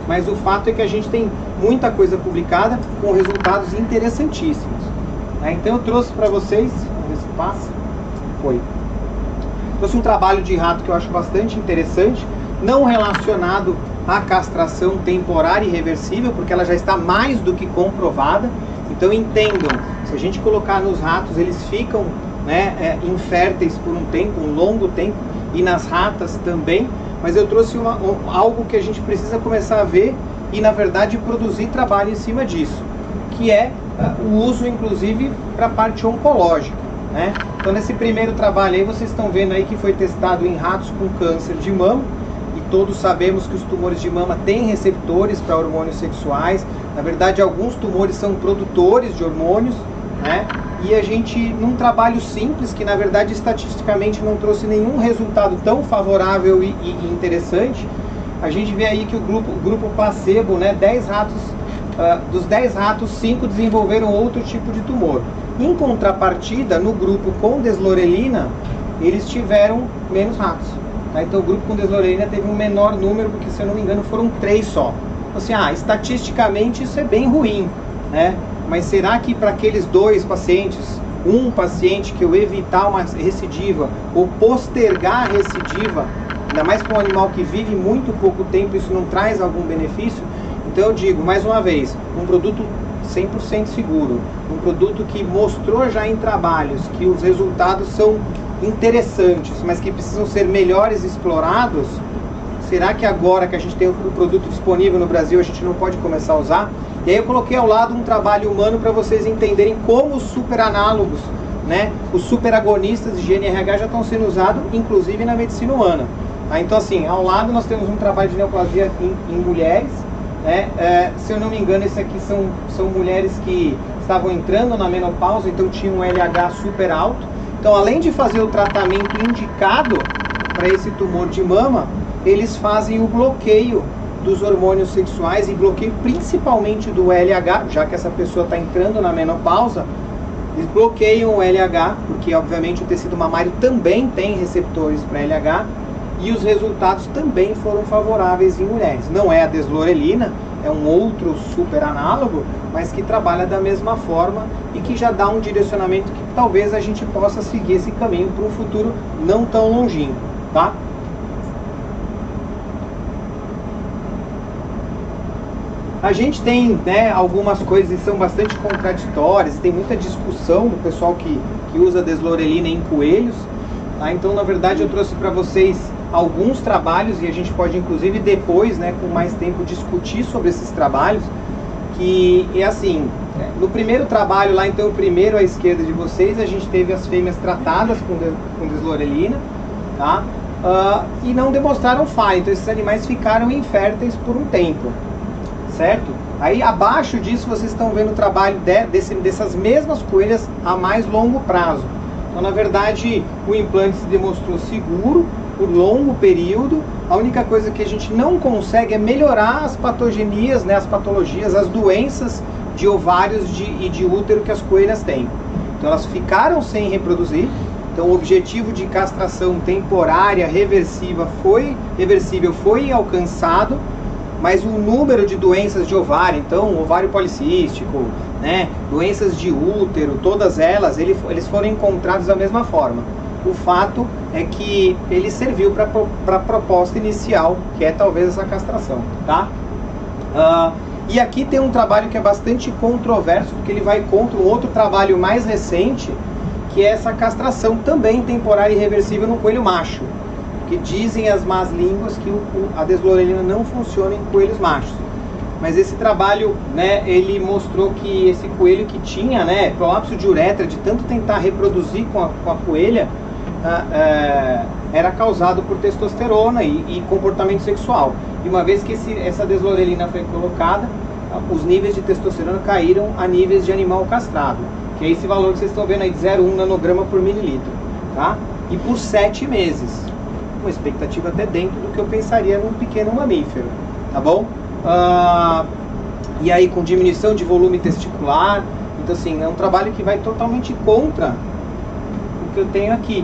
mas o fato é que a gente tem muita coisa publicada com resultados interessantíssimos. Então eu trouxe para vocês, vamos ver se passa, foi. Trouxe um trabalho de rato que eu acho bastante interessante, não relacionado à castração temporária e reversível, porque ela já está mais do que comprovada. Então entendam, se a gente colocar nos ratos, eles ficam, né, inférteis por um tempo, um longo tempo, e nas ratas também, mas eu trouxe algo que a gente precisa começar a ver e, na verdade, produzir trabalho em cima disso, que é o uso, inclusive, para a parte oncológica, né? Então, nesse primeiro trabalho aí, vocês estão vendo aí que foi testado em ratos com câncer de mama, e todos sabemos que os tumores de mama têm receptores para hormônios sexuais. Na verdade, alguns tumores são produtores de hormônios, né? E a gente, num trabalho simples, que na verdade estatisticamente não trouxe nenhum resultado tão favorável e interessante, a gente vê aí que o grupo placebo, né, 10 ratos, dos 10 ratos, 5 desenvolveram outro tipo de tumor. Em contrapartida, no grupo com deslorelina, eles tiveram menos ratos. Tá? Então o grupo com deslorelina teve um menor número, porque se eu não me engano foram 3 só. Então, assim, estatisticamente isso é bem ruim, né? Mas será que para aqueles 2 pacientes, um paciente que eu evitar uma recidiva ou postergar a recidiva, ainda mais para um animal que vive muito pouco tempo, isso não traz algum benefício? Então eu digo, mais uma vez, um produto 100% seguro, um produto que mostrou já em trabalhos que os resultados são interessantes, mas que precisam ser melhores explorados. Será que agora que a gente tem o produto disponível no Brasil, a gente não pode começar a usar? E aí eu coloquei ao lado um trabalho humano para vocês entenderem como os superanálogos, né, os superagonistas de GNRH já estão sendo usados, inclusive na medicina humana. Tá? Então, assim, ao lado nós temos um trabalho de neoplasia em mulheres, né? Se eu não me engano, esse aqui são mulheres que estavam entrando na menopausa, então tinham um LH super alto. Então, além de fazer o tratamento indicado para esse tumor de mama, eles fazem o bloqueio dos hormônios sexuais e bloqueio principalmente do LH, já que essa pessoa está entrando na menopausa. Eles bloqueiam o LH, porque obviamente o tecido mamário também tem receptores para LH, e os resultados também foram favoráveis em mulheres. Não é a deslorelina, é um outro super análogo, mas que trabalha da mesma forma e que já dá um direcionamento que talvez a gente possa seguir esse caminho para um futuro não tão longínquo, tá? A gente tem, né, algumas coisas que são bastante contraditórias, tem muita discussão do pessoal que usa deslorelina em coelhos, tá? Então, na verdade, eu trouxe para vocês alguns trabalhos, e a gente pode, inclusive, depois, né, com mais tempo, discutir sobre esses trabalhos, que é assim, no primeiro trabalho lá, então, o primeiro à esquerda de vocês, a gente teve as fêmeas tratadas com deslorelina, tá? E não demonstraram falha, então esses animais ficaram inférteis por um tempo. Certo? Aí abaixo disso vocês estão vendo o trabalho dessas mesmas coelhas a mais longo prazo. Então, na verdade, o implante se demonstrou seguro por longo período. A única coisa que a gente não consegue é melhorar as patogenias, né, as patologias, as doenças de ovários e de útero que as coelhas têm. Então elas ficaram sem reproduzir. Então o objetivo de castração temporária reversível foi alcançado, mas o número de doenças de ovário, então ovário policístico, né, doenças de útero, todas elas, eles foram encontrados da mesma forma. O fato é que ele serviu para a proposta inicial, que é talvez essa castração, tá? E aqui tem um trabalho que é bastante controverso, porque ele vai contra um outro trabalho mais recente, que é essa castração também temporária e irreversível no coelho macho. Que dizem as más línguas que a deslorelina não funciona em coelhos machos. Mas esse trabalho, né, ele mostrou que esse coelho que tinha, né, prolapso de uretra, de tanto tentar reproduzir com a coelha, era causado por testosterona e comportamento sexual. E uma vez que essa deslorelina foi colocada, os níveis de testosterona caíram a níveis de animal castrado, que é esse valor que vocês estão vendo aí, de 0,1 nanograma por mililitro, tá? E por 7 meses. Uma expectativa até dentro do que eu pensaria num pequeno mamífero, tá bom? E aí com diminuição de volume testicular. Então, assim, é um trabalho que vai totalmente contra o que eu tenho aqui,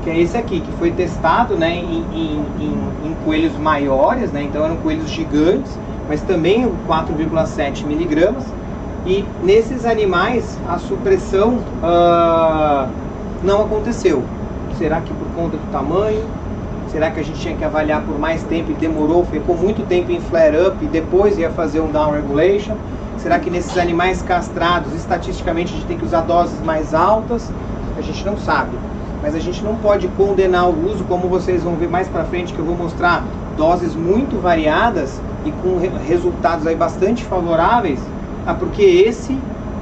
que é esse aqui, que foi testado, né, em coelhos maiores, né? Então eram coelhos gigantes, mas também 4,7 miligramas. E nesses animais a supressão não aconteceu. Será que por conta do tamanho? Será que a gente tinha que avaliar por mais tempo e demorou, ficou muito tempo em flare-up e depois ia fazer um down regulation? Será que nesses animais castrados, estatisticamente, a gente tem que usar doses mais altas? A gente não sabe. Mas a gente não pode condenar o uso, como vocês vão ver mais pra frente, que eu vou mostrar doses muito variadas e com resultados aí bastante favoráveis, porque esse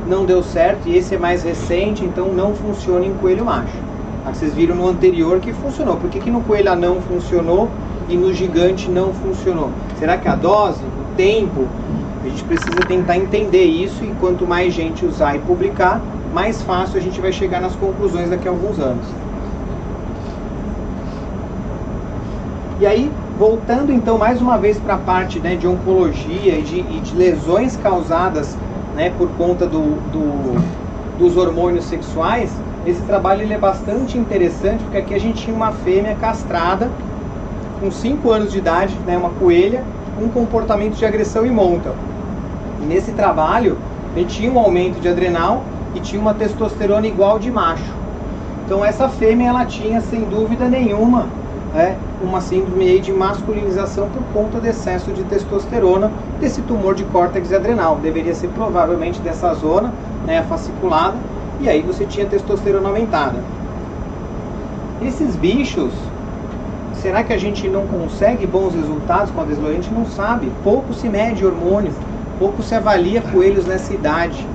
não deu certo e esse é mais recente, então não funciona em coelho macho. Vocês viram no anterior que funcionou. Por que no coelho anão funcionou e no gigante não funcionou? Será que a dose, o tempo, a gente precisa tentar entender isso, e quanto mais gente usar e publicar, mais fácil a gente vai chegar nas conclusões daqui a alguns anos. E aí, voltando então mais uma vez para a parte, né, de oncologia e de lesões causadas, né, por conta dos hormônios sexuais, esse trabalho ele é bastante interessante, porque aqui a gente tinha uma fêmea castrada com 5 anos de idade, né, uma coelha, com comportamento de agressão em monta. E nesse trabalho, a gente tinha um aumento de adrenal e tinha uma testosterona igual de macho. Então essa fêmea ela tinha, sem dúvida nenhuma, uma síndrome aí de masculinização por conta do excesso de testosterona, desse tumor de córtex adrenal. Deveria ser provavelmente dessa zona, né, fasciculada, e aí você tinha testosterona aumentada. Esses bichos, será que a gente não consegue bons resultados com a deslorelina? A gente não sabe. Pouco se mede hormônio, pouco se avalia coelhos nessa idade,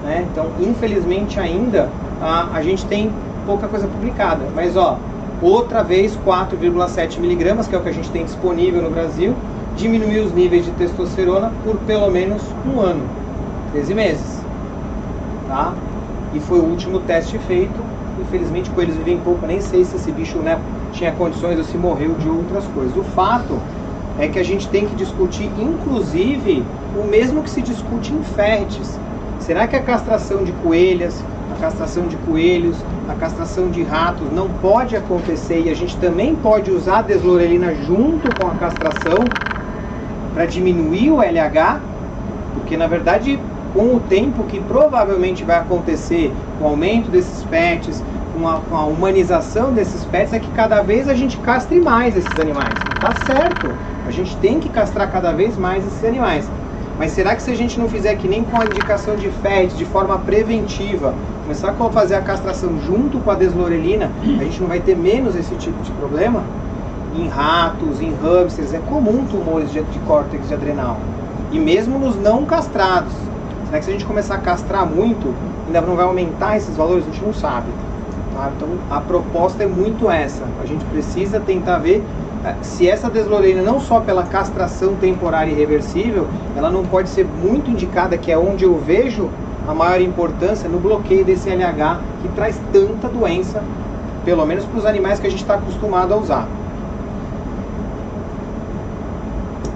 né? Então, infelizmente ainda, a gente tem pouca coisa publicada. Mas, ó, outra vez 4,7 miligramas, que é o que a gente tem disponível no Brasil, diminuiu os níveis de testosterona por pelo menos um ano, 13 meses, tá? E foi o último teste feito. Infelizmente coelhos vivem pouco, nem sei se esse bicho, né, tinha condições ou se morreu de outras coisas. O fato é que a gente tem que discutir, inclusive, o mesmo que se discute em férteis. Será que a castração de coelhas, a castração de coelhos, a castração de ratos não pode acontecer, e a gente também pode usar a deslorelina junto com a castração para diminuir o LH? Porque na verdade, com o tempo que provavelmente vai acontecer, com o aumento desses pets, com a humanização desses pets, é que cada vez a gente castre mais esses animais. Tá certo, a gente tem que castrar cada vez mais esses animais. Mas será que se a gente não fizer que nem com a indicação de FET, de forma preventiva, começar a fazer a castração junto com a deslorelina, a gente não vai ter menos esse tipo de problema? Em ratos, em hamsters, é comum tumores de córtex de adrenal. E mesmo nos não castrados. Será que se a gente começar a castrar muito, ainda não vai aumentar esses valores? A gente não sabe. Tá? Então a proposta é muito essa. A gente precisa tentar ver se essa deslorelina, não só pela castração temporária e reversível, ela não pode ser muito indicada, que é onde eu vejo a maior importância, no bloqueio desse LH, que traz tanta doença, pelo menos para os animais que a gente está acostumado a usar.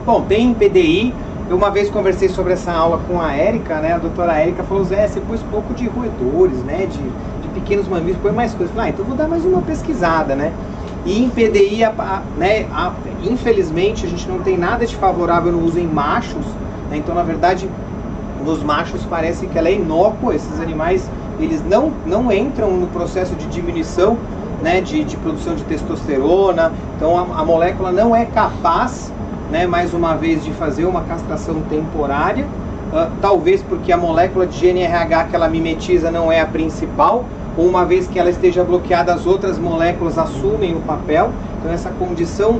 Bom, tem PDI. Eu uma vez conversei sobre essa aula com a Érica, né? A doutora Érica falou, Zé, você pôs pouco de roedores, né? De pequenos mamíferos, põe mais coisas. Eu falei, então vou dar mais uma pesquisada, né? E em PDI, infelizmente, a gente não tem nada de favorável no uso em machos, né? Então, na verdade, nos machos parece que ela é inócua. Esses animais, eles não entram no processo de diminuição, né? De produção de testosterona. Então, a molécula não é capaz, né, mais uma vez, de fazer uma castração temporária, talvez porque a molécula de GNRH que ela mimetiza não é a principal, ou uma vez que ela esteja bloqueada, as outras moléculas assumem o papel. Então essa condição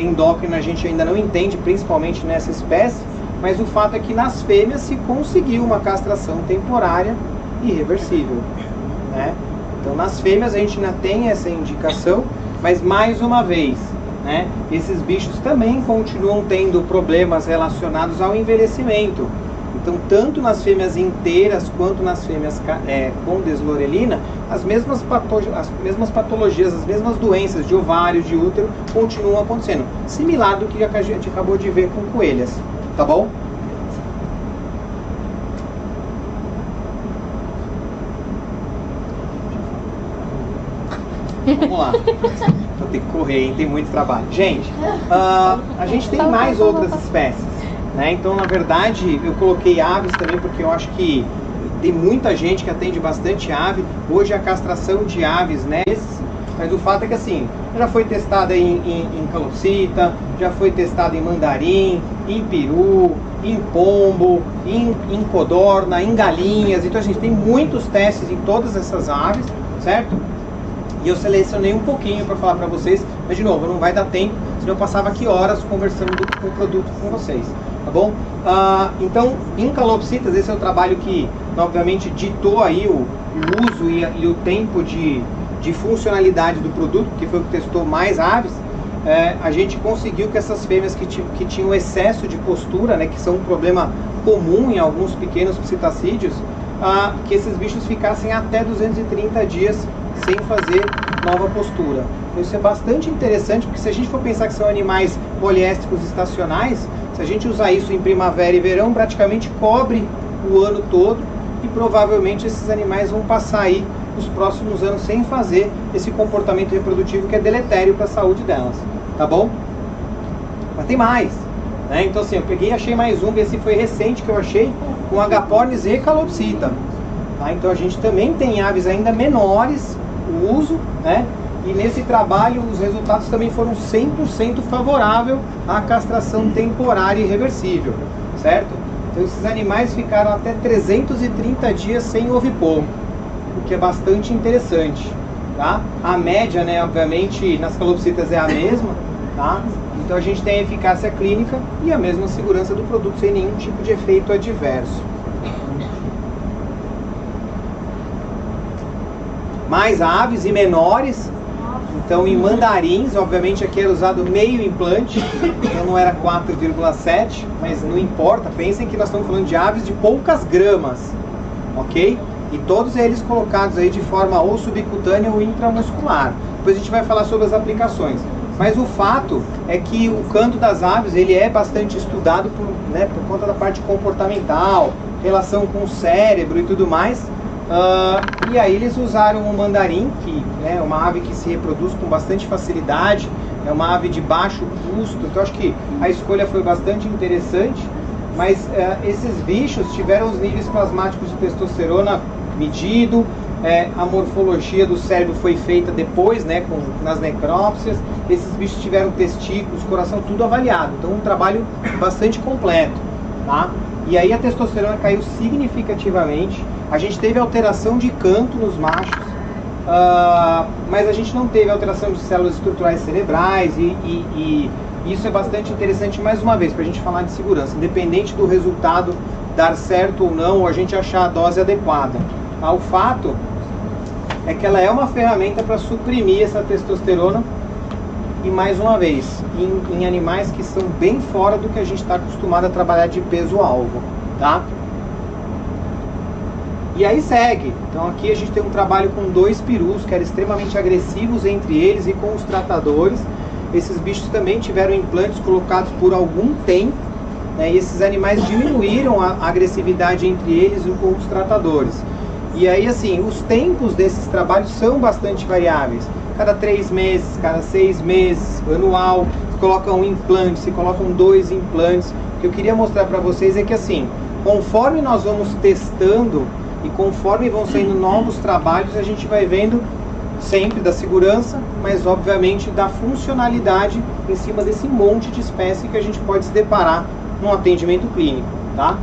endócrina a gente ainda não entende, principalmente nessa espécie, mas o fato é que nas fêmeas se conseguiu uma castração temporária e reversível, né? Então nas fêmeas a gente ainda tem essa indicação, mas mais uma vez, né, esses bichos também continuam tendo problemas relacionados ao envelhecimento. Então, tanto nas fêmeas inteiras quanto nas fêmeas com deslorelina, as mesmas patologias, as mesmas doenças de ovário, de útero, continuam acontecendo. Similar do que a gente acabou de ver com coelhas, tá bom? Vamos lá. Vou ter que correr, hein? Tem muito trabalho. Gente, a gente tem mais outras espécies, né? Então, na verdade, eu coloquei aves também porque eu acho que tem muita gente que atende bastante ave. Hoje a castração de aves, né? Mas o fato é que assim, já foi testada em calopsita, já foi testada em mandarim, em peru, em pombo, em codorna, em galinhas. Então a gente tem muitos testes em todas essas aves, certo? E eu selecionei um pouquinho para falar para vocês, mas de novo, não vai dar tempo, senão eu passava aqui horas conversando com o produto com vocês, tá bom? Então, em calopsitas, esse é o trabalho que, obviamente, ditou aí o uso e o tempo de funcionalidade do produto, que foi o que testou mais aves. A gente conseguiu que essas fêmeas que tinham excesso de postura, né, que são um problema comum em alguns pequenos psitacídeos, que esses bichos ficassem até 230 dias sem fazer nova postura. Isso é bastante interessante, porque se a gente for pensar que são animais poliéstricos estacionais, se a gente usar isso em primavera e verão, praticamente cobre o ano todo, e provavelmente esses animais vão passar aí os próximos anos sem fazer esse comportamento reprodutivo que é deletério para a saúde delas, tá bom? Mas tem mais, né? Então assim, eu peguei e achei mais um, esse foi recente que eu achei, com Agapornis e calopsita, tá? Então a gente também tem aves ainda menores, o uso, né? E nesse trabalho os resultados também foram 100% favorável à castração temporária e reversível, certo? Então esses animais ficaram até 330 dias sem ovipor, o que é bastante interessante, tá? A média, né, obviamente, nas calopsitas é a mesma, tá? Então a gente tem a eficácia clínica e a mesma segurança do produto sem nenhum tipo de efeito adverso. Mais aves e menores, então em mandarins, obviamente aqui era usado meio implante, então não era 4,7, mas não importa, pensem que nós estamos falando de aves de poucas gramas, ok? E todos eles colocados aí de forma ou subcutânea ou intramuscular. Depois a gente vai falar sobre as aplicações. Mas o fato é que o canto das aves ele é bastante estudado por conta da parte comportamental, relação com o cérebro e tudo mais. E aí eles usaram o mandarim, que é uma ave que se reproduz com bastante facilidade, é uma ave de baixo custo, então acho que a escolha foi bastante interessante. Mas esses bichos tiveram os níveis plasmáticos de testosterona medido, a morfologia do cérebro foi feita depois, né, nas necrópsias. Esses bichos tiveram testículos, coração, tudo avaliado. Então um trabalho bastante completo, tá? E aí a testosterona caiu significativamente. A gente teve alteração de canto nos machos, mas a gente não teve alteração de células estruturais cerebrais e isso é bastante interessante, mais uma vez, para a gente falar de segurança, independente do resultado dar certo ou não, ou a gente achar a dose adequada. O fato é que ela é uma ferramenta para suprimir essa testosterona e, mais uma vez, em animais que são bem fora do que a gente está acostumado a trabalhar de peso-alvo, tá? E aí segue. Então aqui a gente tem um trabalho com 2 perus que eram extremamente agressivos entre eles e com os tratadores. Esses bichos também tiveram implantes colocados por algum tempo, né, e esses animais diminuíram a agressividade entre eles e com os tratadores. E aí, assim, os tempos desses trabalhos são bastante variáveis. Cada 3 meses, cada 6 meses, anual, se colocam um implante, se colocam 2 implantes. O que eu queria mostrar para vocês é que, assim, conforme nós vamos testando e conforme vão saindo novos trabalhos, a gente vai vendo sempre da segurança, mas obviamente da funcionalidade em cima desse monte de espécie que a gente pode se deparar num atendimento clínico, tá?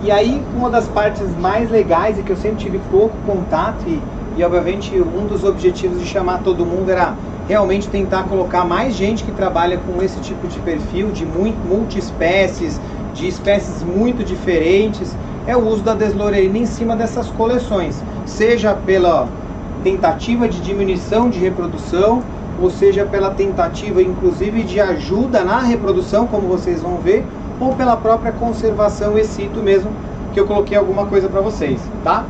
E aí, uma das partes mais legais e que eu sempre tive pouco contato e obviamente um dos objetivos de chamar todo mundo era realmente tentar colocar mais gente que trabalha com esse tipo de perfil, de multi-espécies, de espécies muito diferentes, é o uso da deslorelina em cima dessas coleções, seja pela tentativa de diminuição de reprodução, ou seja pela tentativa inclusive de ajuda na reprodução, como vocês vão ver, ou pela própria conservação e cito mesmo, que eu coloquei alguma coisa para vocês, tá?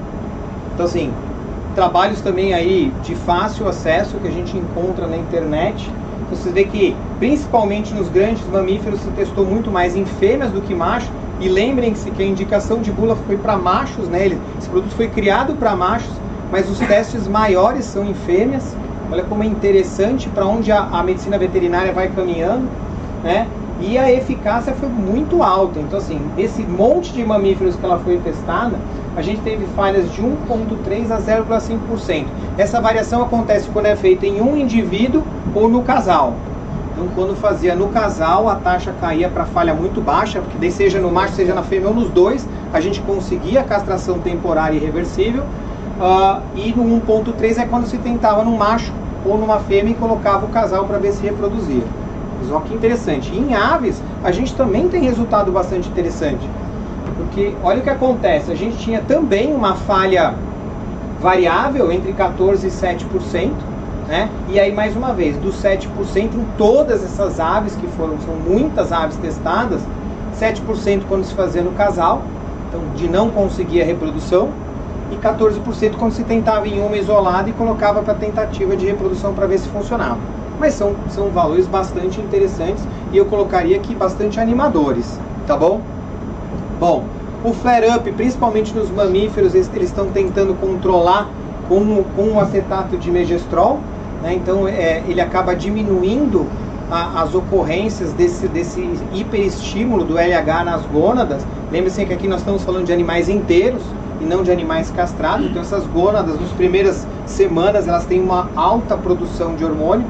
Então assim, trabalhos também aí de fácil acesso que a gente encontra na internet. Você vê que principalmente nos grandes mamíferos se testou muito mais em fêmeas do que machos. E lembrem-se que a indicação de bula foi para machos, né? Esse produto foi criado para machos, mas os testes maiores são em fêmeas. Olha como é interessante para onde a medicina veterinária vai caminhando, né? E a eficácia foi muito alta. Então assim, esse monte de mamíferos que ela foi testada, a gente teve falhas de 1,3% a 0,5%. Essa variação acontece quando é feita em um indivíduo ou no casal. Então, quando fazia no casal, a taxa caía para falha muito baixa, porque daí seja no macho, seja na fêmea ou nos dois, a gente conseguia a castração temporária irreversível. E no 1,3 é quando se tentava num macho ou numa fêmea e colocava o casal para ver se reproduzia. Mas olha que interessante. E em aves, a gente também tem resultado bastante interessante. Porque olha o que acontece, a gente tinha também uma falha variável entre 14% e 7%, né? E aí mais uma vez, dos 7% em todas essas aves, que são muitas aves testadas, 7% quando se fazia no casal, então de não conseguir a reprodução, e 14% quando se tentava em uma isolada e colocava para tentativa de reprodução para ver se funcionava. Mas são valores bastante interessantes e eu colocaria aqui bastante animadores, tá bom? Bom, o flare-up, principalmente nos mamíferos, eles estão tentando controlar com o acetato de megestrol, né? Então ele acaba diminuindo as ocorrências desse hiperestímulo do LH nas gônadas. Lembre-se que aqui nós estamos falando de animais inteiros e não de animais castrados. Então essas gônadas, nas primeiras semanas, elas têm uma alta produção de hormônio.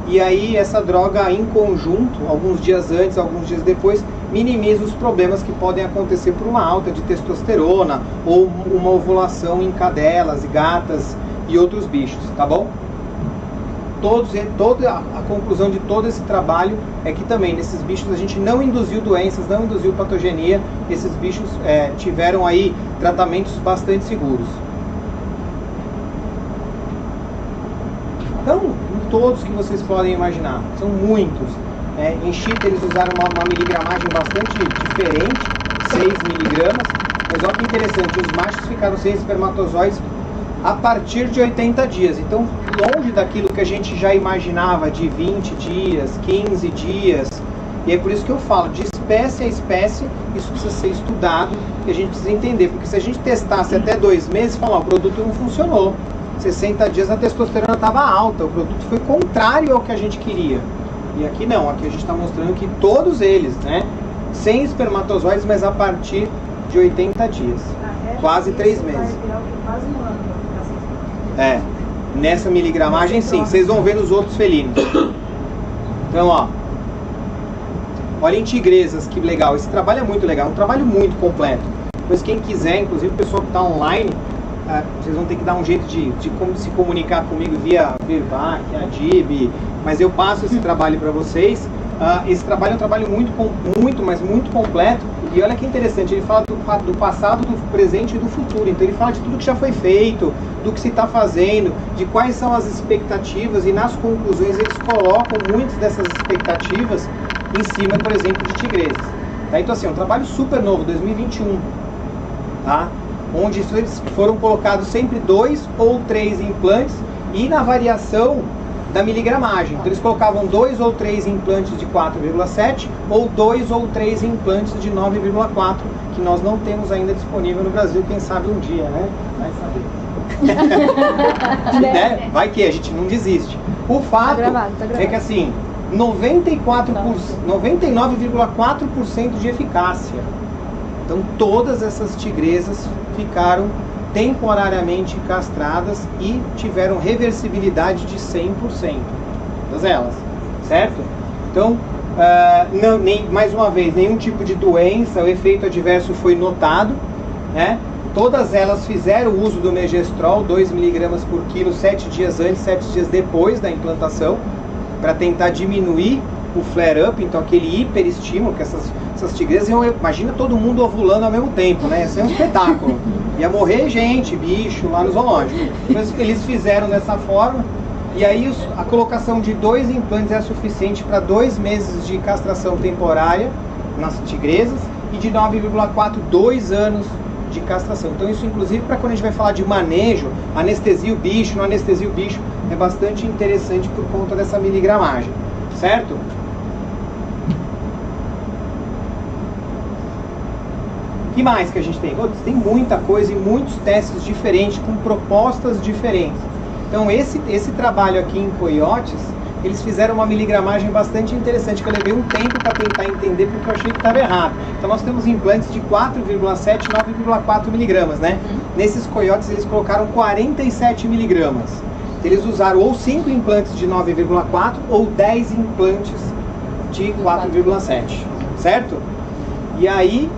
E aí essa droga em conjunto, alguns dias antes, alguns dias depois, minimiza os problemas que podem acontecer por uma alta de testosterona ou uma ovulação em cadelas, gatas e outros bichos, tá bom? Toda a conclusão de todo esse trabalho é que também nesses bichos a gente não induziu doenças, não induziu patogenia, esses bichos tiveram aí tratamentos bastante seguros. Então, em todos que vocês podem imaginar, são muitos. Em Chita eles usaram uma miligramagem bastante diferente, 6 miligramas, mas olha que interessante, os machos ficaram sem espermatozoides a partir de 80 dias. Então, longe daquilo que a gente já imaginava de 20 dias, 15 dias. E é por isso que eu falo, de espécie a espécie, isso precisa ser estudado e a gente precisa entender. Porque se a gente testasse até 2 meses, falar, o produto não funcionou. 60 dias a testosterona estava alta, o produto foi contrário ao que a gente queria. E aqui não, aqui a gente está mostrando que todos eles, né, sem espermatozoides, mas a partir de 80 dias. Quase 3 meses. Nessa miligramagem sim, vocês vão ver nos outros felinos. Então, ó, olhem tigresas, que legal, esse trabalho é muito legal, um trabalho muito completo. Pois quem quiser, inclusive o pessoal que está online, vocês vão ter que dar um jeito de como se comunicar comigo via Virbac, Adib, mas eu passo esse trabalho para vocês. Esse trabalho é um trabalho mas muito completo. E olha que interessante, ele fala do passado, do presente e do futuro. Então ele fala de tudo que já foi feito, do que se está fazendo, de quais são as expectativas, e nas conclusões eles colocam muitas dessas expectativas em cima, por exemplo, de tigresas. Tá? Então assim, é um trabalho super novo, 2021, tá? Onde eles foram colocados sempre 2 ou 3 implantes e na variação da miligramagem. Então eles colocavam 2 ou 3 implantes de 4,7 ou 2 ou 3 implantes de 9,4, que nós não temos ainda disponível no Brasil, quem sabe um dia, né? Vai saber. Vai que a gente não desiste. O fato é que assim, 99,4% de eficácia. Então todas essas tigresas ficaram temporariamente castradas e tiveram reversibilidade de 100%, todas elas, certo? Então, mais uma vez, nenhum tipo de doença, o efeito adverso foi notado, né? Todas elas fizeram uso do megestrol, 2 mg por quilo, 7 dias antes, 7 dias depois da implantação, para tentar diminuir o flare-up, então aquele hiperestímulo que essas tigresas, imagina todo mundo ovulando ao mesmo tempo, né? Isso é um espetáculo. Ia morrer gente, bicho, lá no zoológico. Mas eles fizeram dessa forma, e aí a colocação de 2 implantes é suficiente para 2 meses de castração temporária nas tigresas, e de 9,4, 2 anos de castração. Então isso, inclusive, para quando a gente vai falar de manejo, anestesia o bicho, não anestesia o bicho, é bastante interessante por conta dessa miligramagem, certo? O que mais que a gente tem? Tem muita coisa e muitos testes diferentes, com propostas diferentes. Então esse trabalho aqui em coiotes, eles fizeram uma miligramagem bastante interessante, que eu levei um tempo para tentar entender, porque eu achei que estava errado. Então nós temos implantes de 4,7 e 9,4 miligramas, né? Nesses coiotes eles colocaram 47 miligramas. Eles usaram ou 5 implantes de 9,4 ou 10 implantes de 4,7, certo? E aí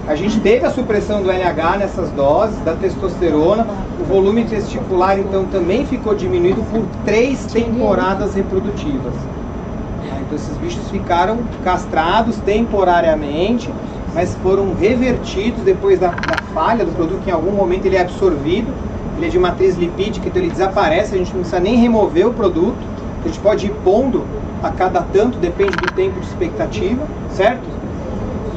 a gente teve a supressão do LH nessas doses, da testosterona, o volume testicular então também ficou diminuído por 3 temporadas reprodutivas. Então esses bichos ficaram castrados temporariamente, mas foram revertidos depois da falha do produto, que em algum momento ele é absorvido, ele é de matriz lipídica, então ele desaparece, a gente não precisa nem remover o produto, a gente pode ir pondo a cada tanto, depende do tempo de expectativa, certo?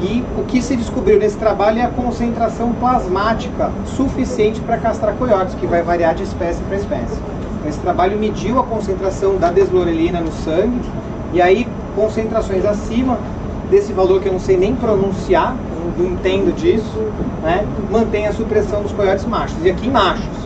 E o que se descobriu nesse trabalho é a concentração plasmática suficiente para castrar coiotes, que vai variar de espécie para espécie. Esse trabalho mediu a concentração da deslorelina no sangue, e aí concentrações acima desse valor que eu não sei nem pronunciar, não entendo disso, né, mantém a supressão dos coiotes machos, e aqui machos.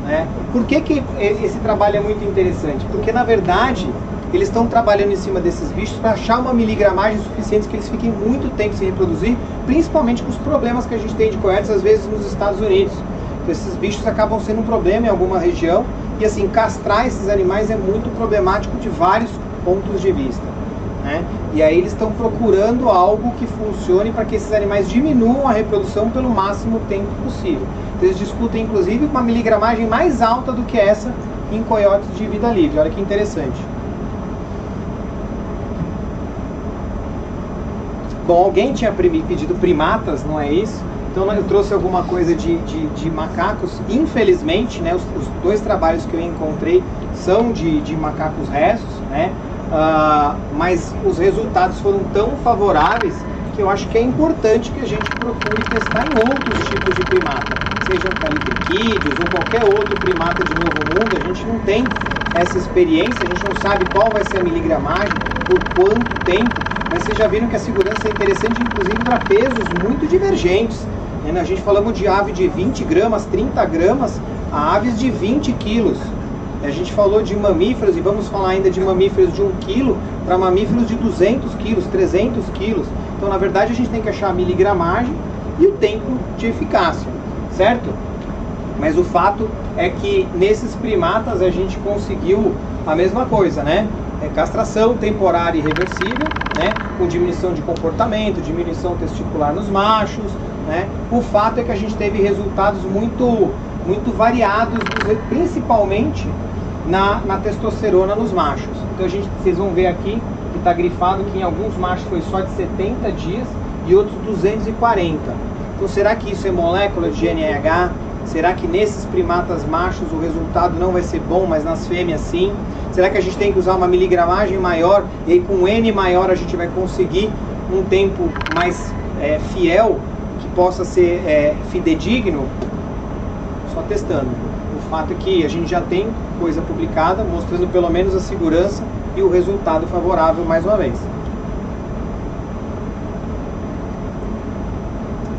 Né? Por que esse trabalho é muito interessante? Porque na verdade eles estão trabalhando em cima desses bichos para achar uma miligramagem suficiente que eles fiquem muito tempo sem reproduzir, principalmente com os problemas que a gente tem de coiotes às vezes nos Estados Unidos. Então, esses bichos acabam sendo um problema em alguma região, e assim, castrar esses animais é muito problemático de vários pontos de vista. Né? E aí eles estão procurando algo que funcione para que esses animais diminuam a reprodução pelo máximo tempo possível. Então, eles discutem inclusive uma miligramagem mais alta do que essa em coiotes de vida livre. Olha que interessante. Bom, alguém tinha pedido primatas, não é isso? Então eu trouxe alguma coisa de macacos. Infelizmente, né, os 2 trabalhos que eu encontrei são de macacos restos, né? Mas os resultados foram tão favoráveis que eu acho que é importante que a gente procure testar em outros tipos de primata, sejam calibriquídeos ou qualquer outro primata de novo mundo. A gente não tem essa experiência, a gente não sabe qual vai ser a miligramagem, por quanto tempo, mas vocês já viram que a segurança é interessante, inclusive para pesos muito divergentes. A gente falamos de ave de 20 gramas, 30 gramas, a aves de 20 quilos. A gente falou de mamíferos, e vamos falar ainda de mamíferos de 1 quilo para mamíferos de 200 quilos, 300 quilos. Então, na verdade, a gente tem que achar a miligramagem e o tempo de eficácia, certo? Mas o fato é que nesses primatas a gente conseguiu a mesma coisa, né? Castração temporária e reversível, né? Com diminuição de comportamento, diminuição testicular nos machos, né? O fato é que a gente teve resultados muito variados, principalmente na testosterona nos machos. Então vocês vão ver aqui que está grifado que em alguns machos foi só de 70 dias e outros 240. Então será que isso é molécula de GNRH? Será que nesses primatas machos o resultado não vai ser bom, mas nas fêmeas sim? Será que a gente tem que usar uma miligramagem maior e aí com N maior a gente vai conseguir um tempo mais fiel, que possa ser fidedigno? Só testando. O fato é que a gente já tem coisa publicada mostrando pelo menos a segurança e o resultado favorável mais uma vez.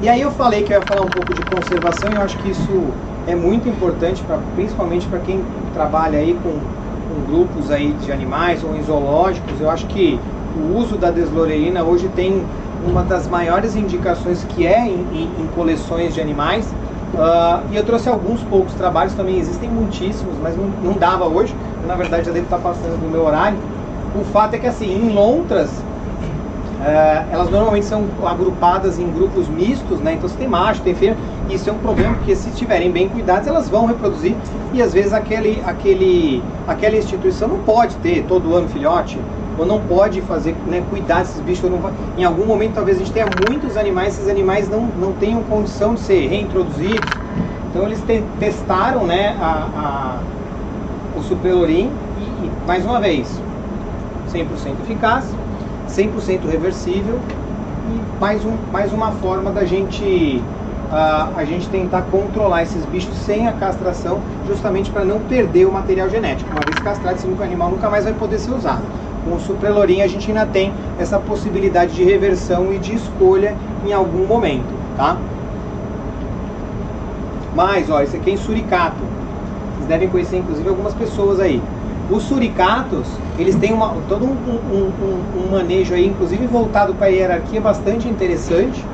E aí eu falei que eu ia falar um pouco de conservação, e eu acho que isso é muito importante, principalmente para quem trabalha aí com grupos aí de animais ou em zoológicos. Eu acho que o uso da deslorelina hoje tem uma das maiores indicações, que é em coleções de animais. E eu trouxe alguns poucos trabalhos, também existem muitíssimos, mas não dava hoje. Eu, na verdade, já devo estar passando do meu horário. O fato é que assim, em lontras, elas normalmente são agrupadas em grupos mistos, né? Então você tem macho, tem fêmea. Isso é um problema, porque se estiverem bem cuidadas, elas vão reproduzir, e às vezes aquela instituição não pode ter todo ano filhote, ou não pode fazer, né, cuidar desses bichos. Em algum momento talvez a gente tenha muitos animais, esses animais não tenham condição de ser reintroduzidos. Então eles testaram, né, o Suprelorin, e mais uma vez 100% eficaz, 100% reversível, e mais uma forma da gente a gente tentar controlar esses bichos sem a castração, justamente para não perder o material genético. Uma vez castrado, esse animal nunca mais vai poder ser usado. Com o Suprelorin a gente ainda tem essa possibilidade de reversão e de escolha em algum momento, tá? Mas, ó, esse aqui é em suricato. Vocês devem conhecer inclusive algumas pessoas aí. Os suricatos, eles têm todo um manejo aí, inclusive voltado para a hierarquia, bastante interessante.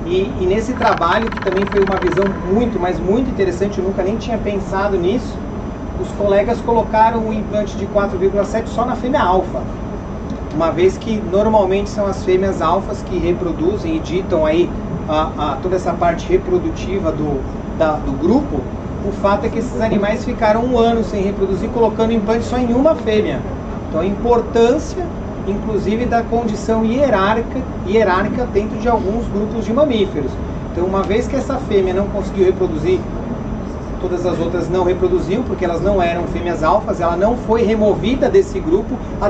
E nesse trabalho, que também foi uma visão muito, mas muito interessante, eu nunca nem tinha pensado nisso, os colegas colocaram o implante de 4,7 só na fêmea alfa. Uma vez que normalmente são as fêmeas alfas que reproduzem e ditam aí toda essa parte reprodutiva do grupo, o fato é que esses animais ficaram 1 ano sem reproduzir, colocando implante só em uma fêmea. Então a importância, inclusive, da condição hierárquica dentro de alguns grupos de mamíferos. Então, uma vez que essa fêmea não conseguiu reproduzir, todas as outras não reproduziam, porque elas não eram fêmeas alfas, ela não foi removida desse grupo, a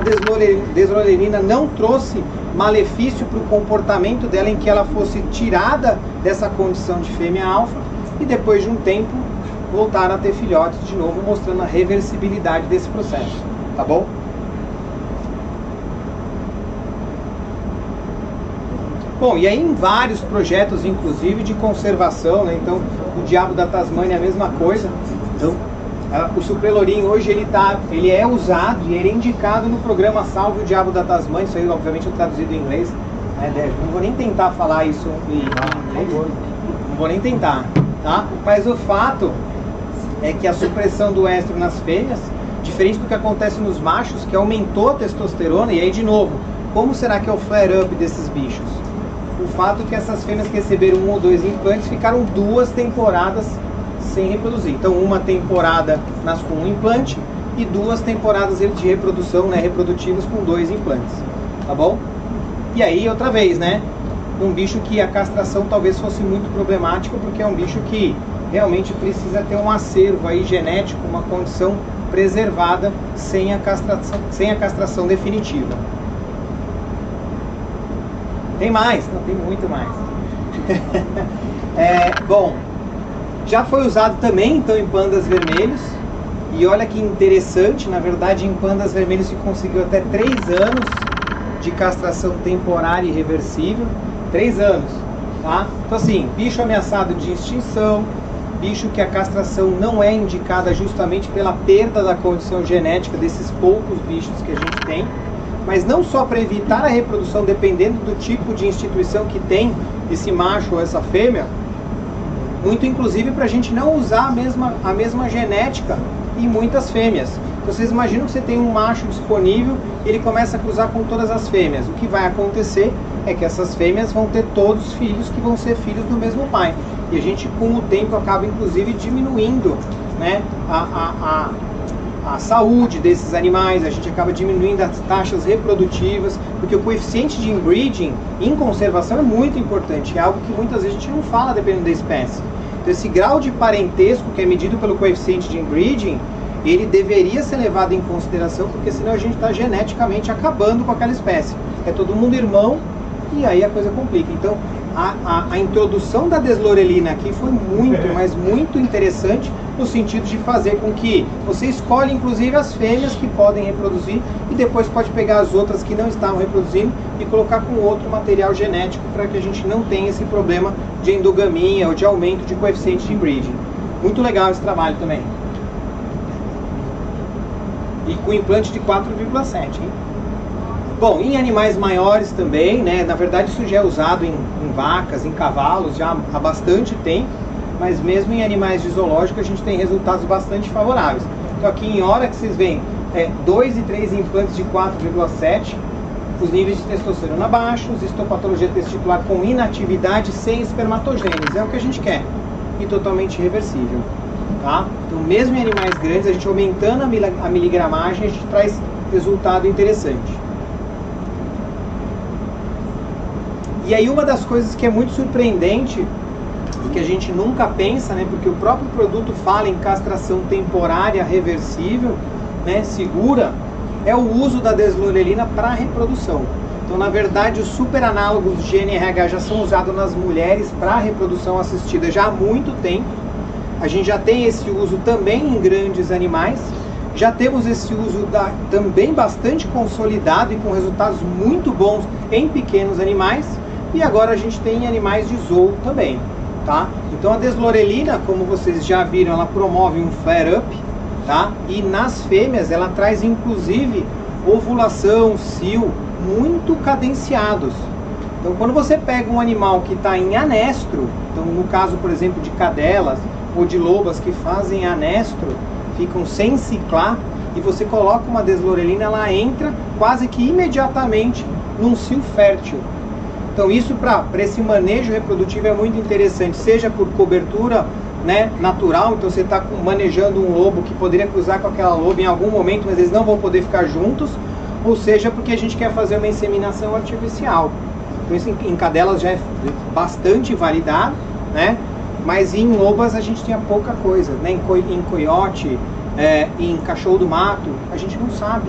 deslorelina não trouxe malefício para o comportamento dela, em que ela fosse tirada dessa condição de fêmea alfa, e depois de um tempo voltaram a ter filhotes de novo, mostrando a reversibilidade desse processo, tá bom? Bom, e aí em vários projetos, inclusive de conservação, né? Então, o diabo da Tasmânia é a mesma coisa. Então, o suprelorim hoje ele é usado e ele é indicado no programa Salve o Diabo da Tasmânia. Isso aí, obviamente, é traduzido em inglês. Não vou nem tentar falar isso em inglês. Não vou nem tentar, tá? Mas o fato é que a supressão do éstrogeno nas fêmeas, diferente do que acontece nos machos, que aumentou a testosterona, e aí, de novo, como será que é o flare-up desses bichos? O fato é que essas fêmeas que receberam 1 ou 2 implantes ficaram 2 temporadas sem reproduzir. Então, uma temporada com um implante e 2 temporadas de reprodução, né, reprodutivas com 2 implantes. Tá bom? E aí, outra vez, né? Um bicho que a castração talvez fosse muito problemática, porque é um bicho que realmente precisa ter um acervo aí genético, uma condição preservada sem a castração definitiva. Tem mais? Não, tem muito mais. Bom, já foi usado também, então, em pandas vermelhos. E olha que interessante, na verdade, em pandas vermelhos se conseguiu até 3 anos de castração temporária e reversível. 3 anos, tá? Então, assim, bicho ameaçado de extinção, bicho que a castração não é indicada justamente pela perda da condição genética desses poucos bichos que a gente tem. Mas não só para evitar a reprodução, dependendo do tipo de instituição que tem esse macho ou essa fêmea, muito inclusive para a gente não usar a mesma genética em muitas fêmeas. Então, vocês imaginam que você tem um macho disponível e ele começa a cruzar com todas as fêmeas. O que vai acontecer é que essas fêmeas vão ter todos filhos que vão ser filhos do mesmo pai. E a gente, com o tempo, acaba inclusive diminuindo, né, a saúde desses animais, a gente acaba diminuindo as taxas reprodutivas, porque o coeficiente de inbreeding em conservação é muito importante, é algo que muitas vezes a gente não fala dependendo da espécie. Então, esse grau de parentesco que é medido pelo coeficiente de inbreeding, ele deveria ser levado em consideração, porque senão a gente está geneticamente acabando com aquela espécie. É todo mundo irmão e aí a coisa complica. Então, a introdução da deslorelina aqui foi muito, mas muito interessante, no sentido de fazer com que você escolhe inclusive as fêmeas que podem reproduzir e depois pode pegar as outras que não estavam reproduzindo e colocar com outro material genético para que a gente não tenha esse problema de endogamia ou de aumento de coeficiente de inbreeding. Muito legal esse trabalho também. E com implante de 4,7, hein? Bom, em animais maiores também, né? Na verdade isso já é usado em vacas, em cavalos já há bastante tempo, mas mesmo em animais de zoológico a gente tem resultados bastante favoráveis. Então aqui em hora que vocês veem 2 e 3 implantes de 4,7, os níveis de testosterona baixos, histopatologia testicular com inatividade sem espermatogênese, é o que a gente quer, e totalmente reversível. Tá? Então mesmo em animais grandes, a gente aumentando a miligramagem, a gente traz resultado interessante. E aí uma das coisas que é muito surpreendente e que a gente nunca pensa, né, porque o próprio produto fala em castração temporária reversível, né, segura, é o uso da deslorelina para reprodução. Então, na verdade, os superanálogos de GNRH já são usados nas mulheres para reprodução assistida já há muito tempo. A gente já tem esse uso também em grandes animais. Já temos esse uso também bastante consolidado e com resultados muito bons em pequenos animais. E agora a gente tem animais de zoo também, tá? Então a deslorelina, como vocês já viram, ela promove um flare-up, tá? E nas fêmeas ela traz inclusive ovulação, cio, muito cadenciados. Então quando você pega um animal que está em anestro, então no caso por exemplo de cadelas ou de lobas que fazem anestro, ficam sem ciclar, e você coloca uma deslorelina, ela entra quase que imediatamente num cio fértil. Então isso para esse manejo reprodutivo é muito interessante, seja por cobertura, né, natural, então você está manejando um lobo que poderia cruzar com aquela loba em algum momento, mas eles não vão poder ficar juntos, ou seja porque a gente quer fazer uma inseminação artificial. Então isso em cadelas já é bastante validado, né? Mas em lobas a gente tinha pouca coisa, né? Em coiote, em cachorro do mato, a gente não sabe,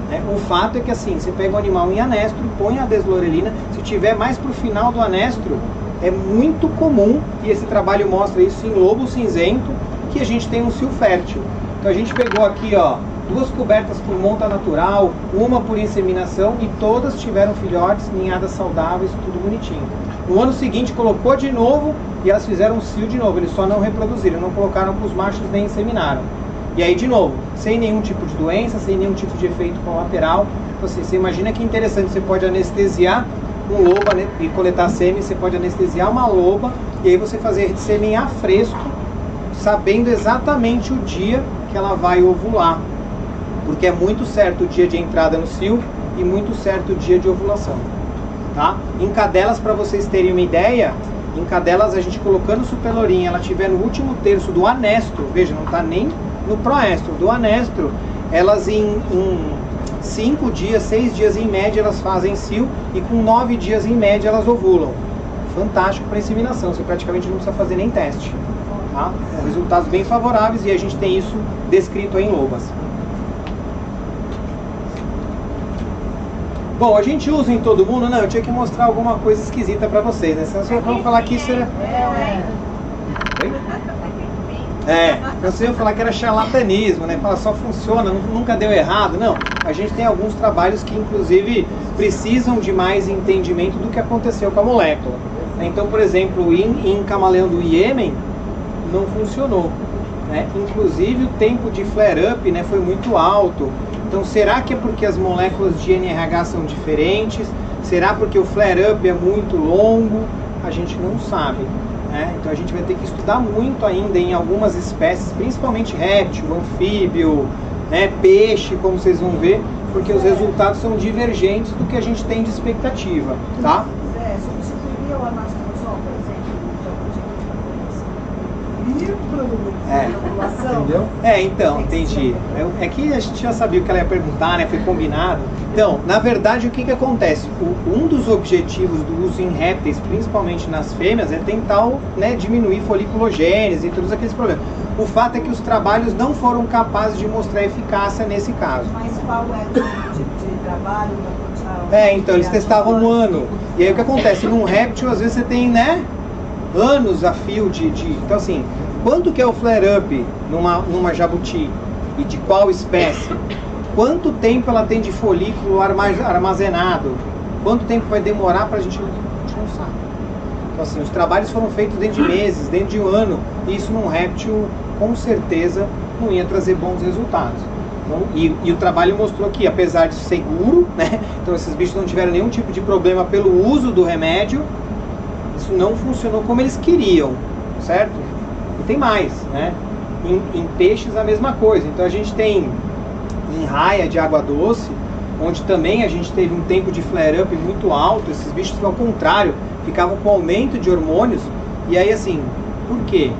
né? O fato é que assim, você pega um animal em anestro, põe a deslorelina, se tiver mais para o final do anestro, é muito comum, e esse trabalho mostra isso em lobo cinzento, que a gente tem um cio fértil. Então a gente pegou aqui, ó, 2 cobertas por monta natural, uma por inseminação, e todas tiveram filhotes, ninhadas saudáveis, tudo bonitinho. No ano seguinte colocou de novo e elas fizeram cio de novo, eles só não reproduziram, não colocaram para os machos nem inseminaram. E aí de novo, sem nenhum tipo de doença, sem nenhum tipo de efeito colateral. Então, assim, você imagina que interessante, você pode anestesiar um lobo, né, e coletar sêmen, você pode anestesiar uma loba e aí você fazer sêmen a fresco, sabendo exatamente o dia que ela vai ovular. Porque é muito certo o dia de entrada no cio e muito certo o dia de ovulação. Tá? Em cadelas, para vocês terem uma ideia, em cadelas a gente colocando supelorim, ela tiver no último terço do anestro, veja, não está nem no proestro, do anestro, elas em 5 dias, 6 dias em média elas fazem cio e com 9 dias em média elas ovulam. Fantástico para inseminação, você praticamente não precisa fazer nem teste. Tá? Resultados bem favoráveis e a gente tem isso descrito aí em lobas. Bom, a gente usa em todo mundo? Não, eu tinha que mostrar alguma coisa esquisita pra vocês, né? Senão vocês vão falar que isso era... vocês iam falar que era charlatanismo, né? Falar só funciona, nunca deu errado. Não, a gente tem alguns trabalhos que inclusive precisam de mais entendimento do que aconteceu com a molécula. Então, por exemplo, em camaleão do Iêmen, não funcionou. Né? Inclusive o tempo de flare-up, né, foi muito alto. Então será que é porque as moléculas de NRH são diferentes? Será porque o flare-up é muito longo? A gente não sabe. Né? Então a gente vai ter que estudar muito ainda em algumas espécies, principalmente réptil, anfíbio, né, peixe, como vocês vão ver, porque os resultados são divergentes do que a gente tem de expectativa. Tá? Substituiria o anastrozol, por exemplo, Entendeu? Então, entendi. É que a gente já sabia o que ela ia perguntar, né? Foi combinado. Então, na verdade, o que acontece? Um dos objetivos do uso em répteis, principalmente nas fêmeas, é tentar, né, diminuir foliculogênese e todos aqueles problemas. O fato é que os trabalhos não foram capazes de mostrar eficácia nesse caso. Mas qual é o tipo de trabalho? Então, eles testavam um ano. E aí o que acontece? Num réptil, às vezes você tem, né, anos a fio de... Então, assim, quanto que é o flare-up numa jabuti? E de qual espécie? Quanto tempo ela tem de folículo armazenado? Quanto tempo vai demorar para a gente não sabe. Então, assim, os trabalhos foram feitos dentro de meses, dentro de um ano. E isso num réptil, com certeza, não ia trazer bons resultados. Então, e o trabalho mostrou que, apesar de seguro, né, então esses bichos não tiveram nenhum tipo de problema pelo uso do remédio, isso não funcionou como eles queriam, certo? E tem mais, né? Em peixes a mesma coisa. Então a gente tem em raia de água doce, onde também a gente teve um tempo de flare-up muito alto, esses bichos ao contrário, ficavam com aumento de hormônios, e aí assim, por quê?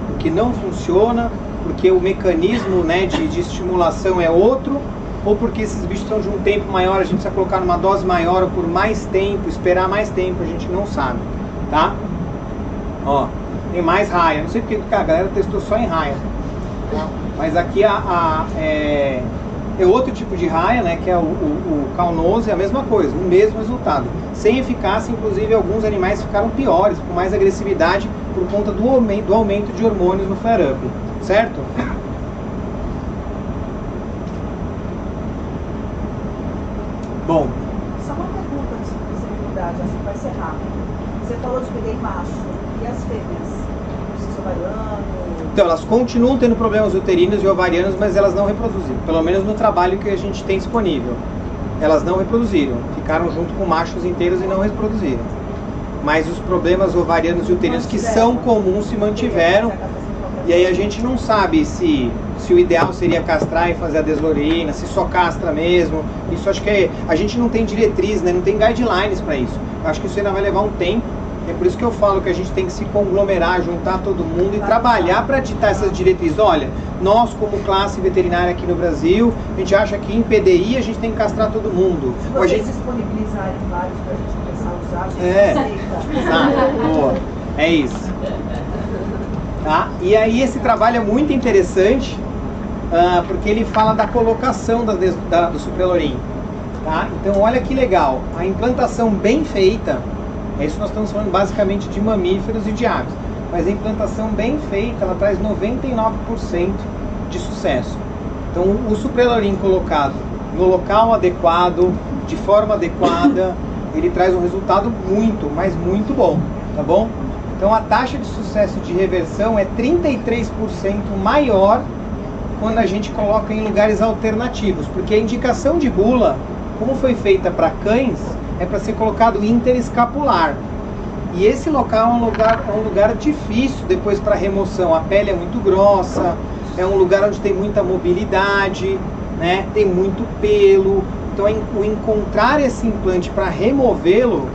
Porque não funciona, porque o mecanismo, né, de estimulação é outro, ou porque esses bichos são de um tempo maior, a gente precisa colocar numa dose maior ou por mais tempo, esperar mais tempo, a gente não sabe, tá? Ó, tem mais raia, não sei porque a galera testou só em raia, tá? Mas aqui é outro tipo de raia, né, que é o Caunose, é a mesma coisa, o mesmo resultado. Sem eficácia, inclusive alguns animais ficaram piores, com mais agressividade, por conta do aumento de hormônios no flare-up, certo? Bom. Só uma pergunta de possibilidade, acho que vai ser rápido. Você falou de peguei macho, e as fêmeas? Ovariano, Então, elas continuam tendo problemas uterinos e ovarianos, mas elas não reproduziram. Pelo menos no trabalho que a gente tem disponível. Elas não reproduziram. Ficaram junto com machos inteiros e não reproduziram. Mas os problemas ovarianos e uterinos que são comuns se mantiveram. E aí a gente não sabe se o ideal seria castrar e fazer a deslorina, se só castra mesmo. Isso acho que a gente não tem diretriz, né? Não tem guidelines para isso. Eu acho que isso ainda vai levar um tempo. É por isso que eu falo que a gente tem que se conglomerar, juntar todo mundo e trabalhar para ditar essas diretrizes. Olha, nós como classe veterinária aqui no Brasil, a gente acha que em PDI a gente tem que castrar todo mundo. Se Ou a vocês gente... disponibilizarem vários para a gente começar a usar, a gente aceita. Exato, boa. É isso. Tá? E aí esse trabalho é muito interessante, porque ele fala da colocação do suprelorim. Tá? Então olha que legal, a implantação bem feita, é isso que nós estamos falando basicamente de mamíferos e de aves, mas a implantação bem feita, ela traz 99% de sucesso. Então o suprelorim colocado no local adequado, de forma adequada, ele traz um resultado muito, mas muito bom, tá bom? Então a taxa de sucesso de reversão é 33% maior quando a gente coloca em lugares alternativos, porque a indicação de bula, como foi feita para cães, é para ser colocado interescapular. E esse local é um lugar difícil depois para remoção. A pele é muito grossa, é um lugar onde tem muita mobilidade, né? Tem muito pelo. Então o encontrar esse implante para removê-lo,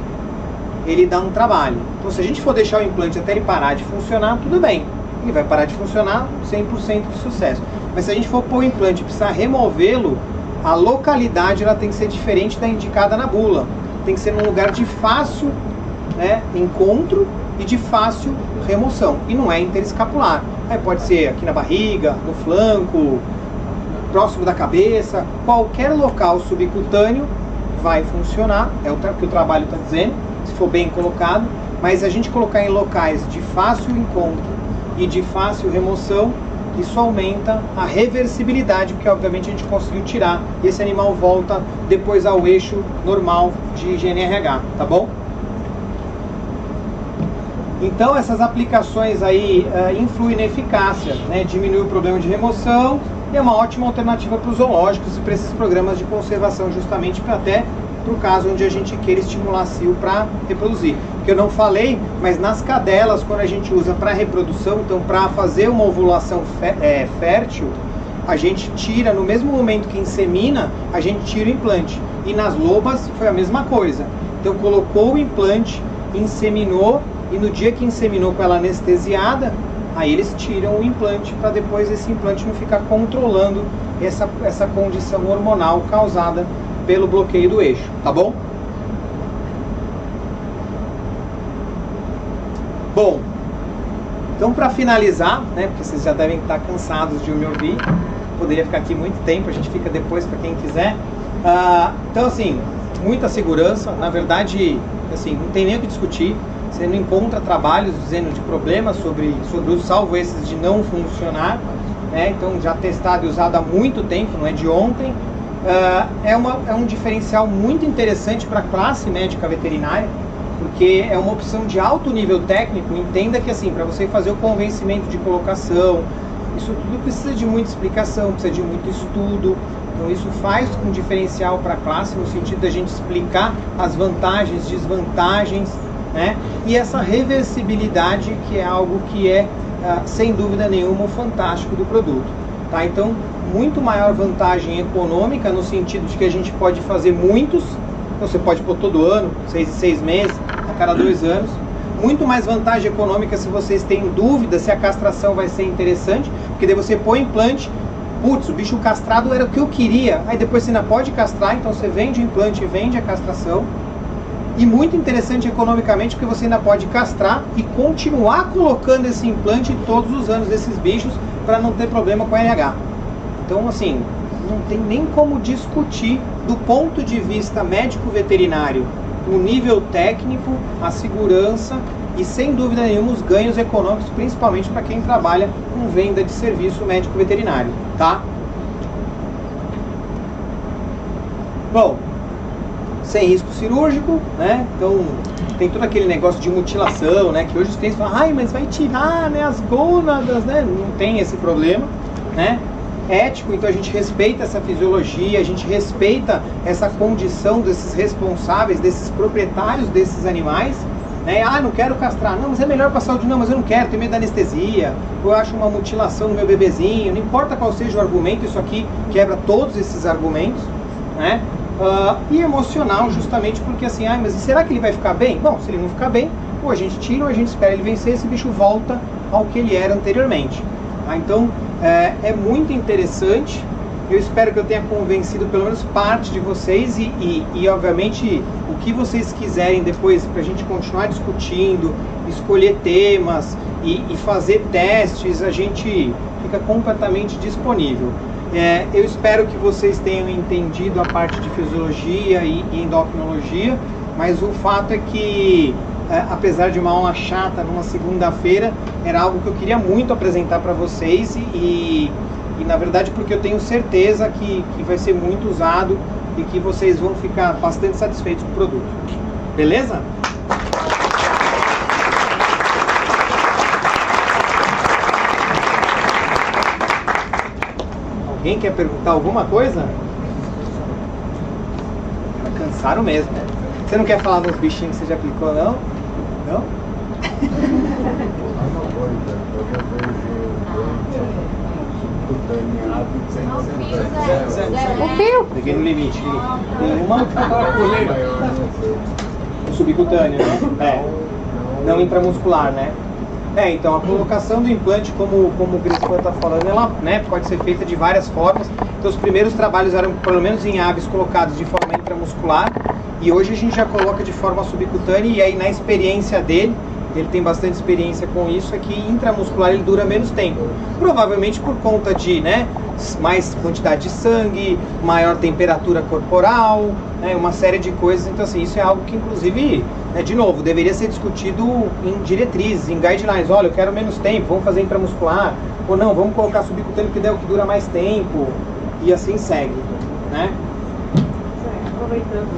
ele dá um trabalho. Então se a gente for deixar o implante até ele parar de funcionar, tudo bem. Ele vai parar de funcionar 100% de sucesso. Mas se a gente for pôr o implante e precisar removê-lo, a localidade ela tem que ser diferente da indicada na bula. Tem que ser num lugar de fácil, né, encontro e de fácil remoção. E não é interescapular. Aí pode ser aqui na barriga, no flanco, próximo da cabeça, qualquer local subcutâneo vai funcionar, é o que o trabalho está dizendo, se for bem colocado, mas a gente colocar em locais de fácil encontro e de fácil remoção, isso aumenta a reversibilidade, porque obviamente a gente conseguiu tirar e esse animal volta depois ao eixo normal de GNRH, tá bom? Então essas aplicações aí influem na eficácia, né? Diminui o problema de remoção e é uma ótima alternativa para os zoológicos e para esses programas de conservação, justamente para até para o caso onde a gente queira estimular cio para reproduzir. Que eu não falei, mas nas cadelas, quando a gente usa para reprodução, então para fazer uma ovulação fértil, a gente tira, no mesmo momento que insemina, a gente tira o implante. E nas lobas foi a mesma coisa. Então colocou o implante, inseminou, e no dia que inseminou com ela anestesiada, aí eles tiram o implante para depois esse implante não ficar controlando essa condição hormonal causada pelo bloqueio do eixo, tá bom? Bom, então para finalizar, né, porque vocês já devem estar cansados de me ouvir, poderia ficar aqui muito tempo, a gente fica depois para quem quiser. Então assim, muita segurança, na verdade, assim, não tem nem o que discutir, você não encontra trabalhos dizendo de problemas sobre uso, salvo esses de não funcionar, né, então já testado e usado há muito tempo, não é de ontem. É um diferencial muito interessante para a classe médica veterinária, porque é uma opção de alto nível técnico. Entenda que assim, para você fazer o convencimento de colocação, isso tudo precisa de muita explicação, precisa de muito estudo. Então isso faz um diferencial para a classe, no sentido da gente explicar as vantagens, desvantagens, né? E essa reversibilidade, que é algo que é, sem dúvida nenhuma, o fantástico do produto. Tá? Então, muito maior vantagem econômica, no sentido de que a gente pode fazer muitos, então você pode pôr todo ano, 6 meses, a cada 2 anos. Muito mais vantagem econômica se vocês têm dúvida se a castração vai ser interessante, porque daí você põe implante, putz, o bicho castrado era o que eu queria, aí depois você ainda pode castrar, então você vende o implante e vende a castração. E muito interessante economicamente, porque você ainda pode castrar e continuar colocando esse implante todos os anos desses bichos, para não ter problema com RH. Então, assim, não tem nem como discutir do ponto de vista médico-veterinário o nível técnico, a segurança e, sem dúvida nenhuma, os ganhos econômicos, principalmente para quem trabalha com venda de serviço médico-veterinário, tá? Bom, sem risco cirúrgico, né? Então tem todo aquele negócio de mutilação, né? Que hoje os clientes falam, ai, mas vai tirar, né, as gônadas, né? Não tem esse problema, né? Ético, então a gente respeita essa fisiologia, a gente respeita essa condição desses responsáveis, desses proprietários desses animais, né? Ah, não quero castrar, não, mas é melhor para a saúde, não, mas eu não quero, tenho medo da anestesia, ou eu acho uma mutilação no meu bebezinho, não importa qual seja o argumento, isso aqui quebra todos esses argumentos, né? E emocional, justamente porque assim, mas será que ele vai ficar bem? Bom, se ele não ficar bem, ou a gente tira ou a gente espera ele vencer, esse bicho volta ao que ele era anteriormente. Então, é muito interessante. Eu espero que eu tenha convencido pelo menos parte de vocês e obviamente, o que vocês quiserem depois para a gente continuar discutindo, escolher temas e fazer testes, a gente fica completamente disponível. Eu espero que vocês tenham entendido a parte de fisiologia e endocrinologia, mas o fato é que, apesar de uma aula chata numa segunda-feira, era algo que eu queria muito apresentar para vocês e na verdade porque eu tenho certeza que vai ser muito usado e que vocês vão ficar bastante satisfeitos com o produto. Beleza? Alguém quer perguntar alguma coisa? Cansaram mesmo. Você não quer falar dos bichinhos que você já aplicou, não? Não? O fio? Peguei no limite. Tem uma subcutâneo, né? Não intramuscular, né? Então a colocação do implante, como o Grispan está falando, ela, né, pode ser feita de várias formas. Então os primeiros trabalhos eram, pelo menos em aves, colocados de forma intramuscular, e hoje a gente já coloca de forma subcutânea, e aí na experiência dele, ele tem bastante experiência com isso, é que intramuscular ele dura menos tempo. Provavelmente por conta de, né, mais quantidade de sangue, maior temperatura corporal, né, uma série de coisas. Então assim, isso é algo que inclusive, né, de novo, deveria ser discutido em diretrizes, em guidelines. Olha, eu quero menos tempo, vamos fazer intramuscular, ou não, vamos colocar subcutâneo porque é o que dura mais tempo, e assim segue, né? Aproveitando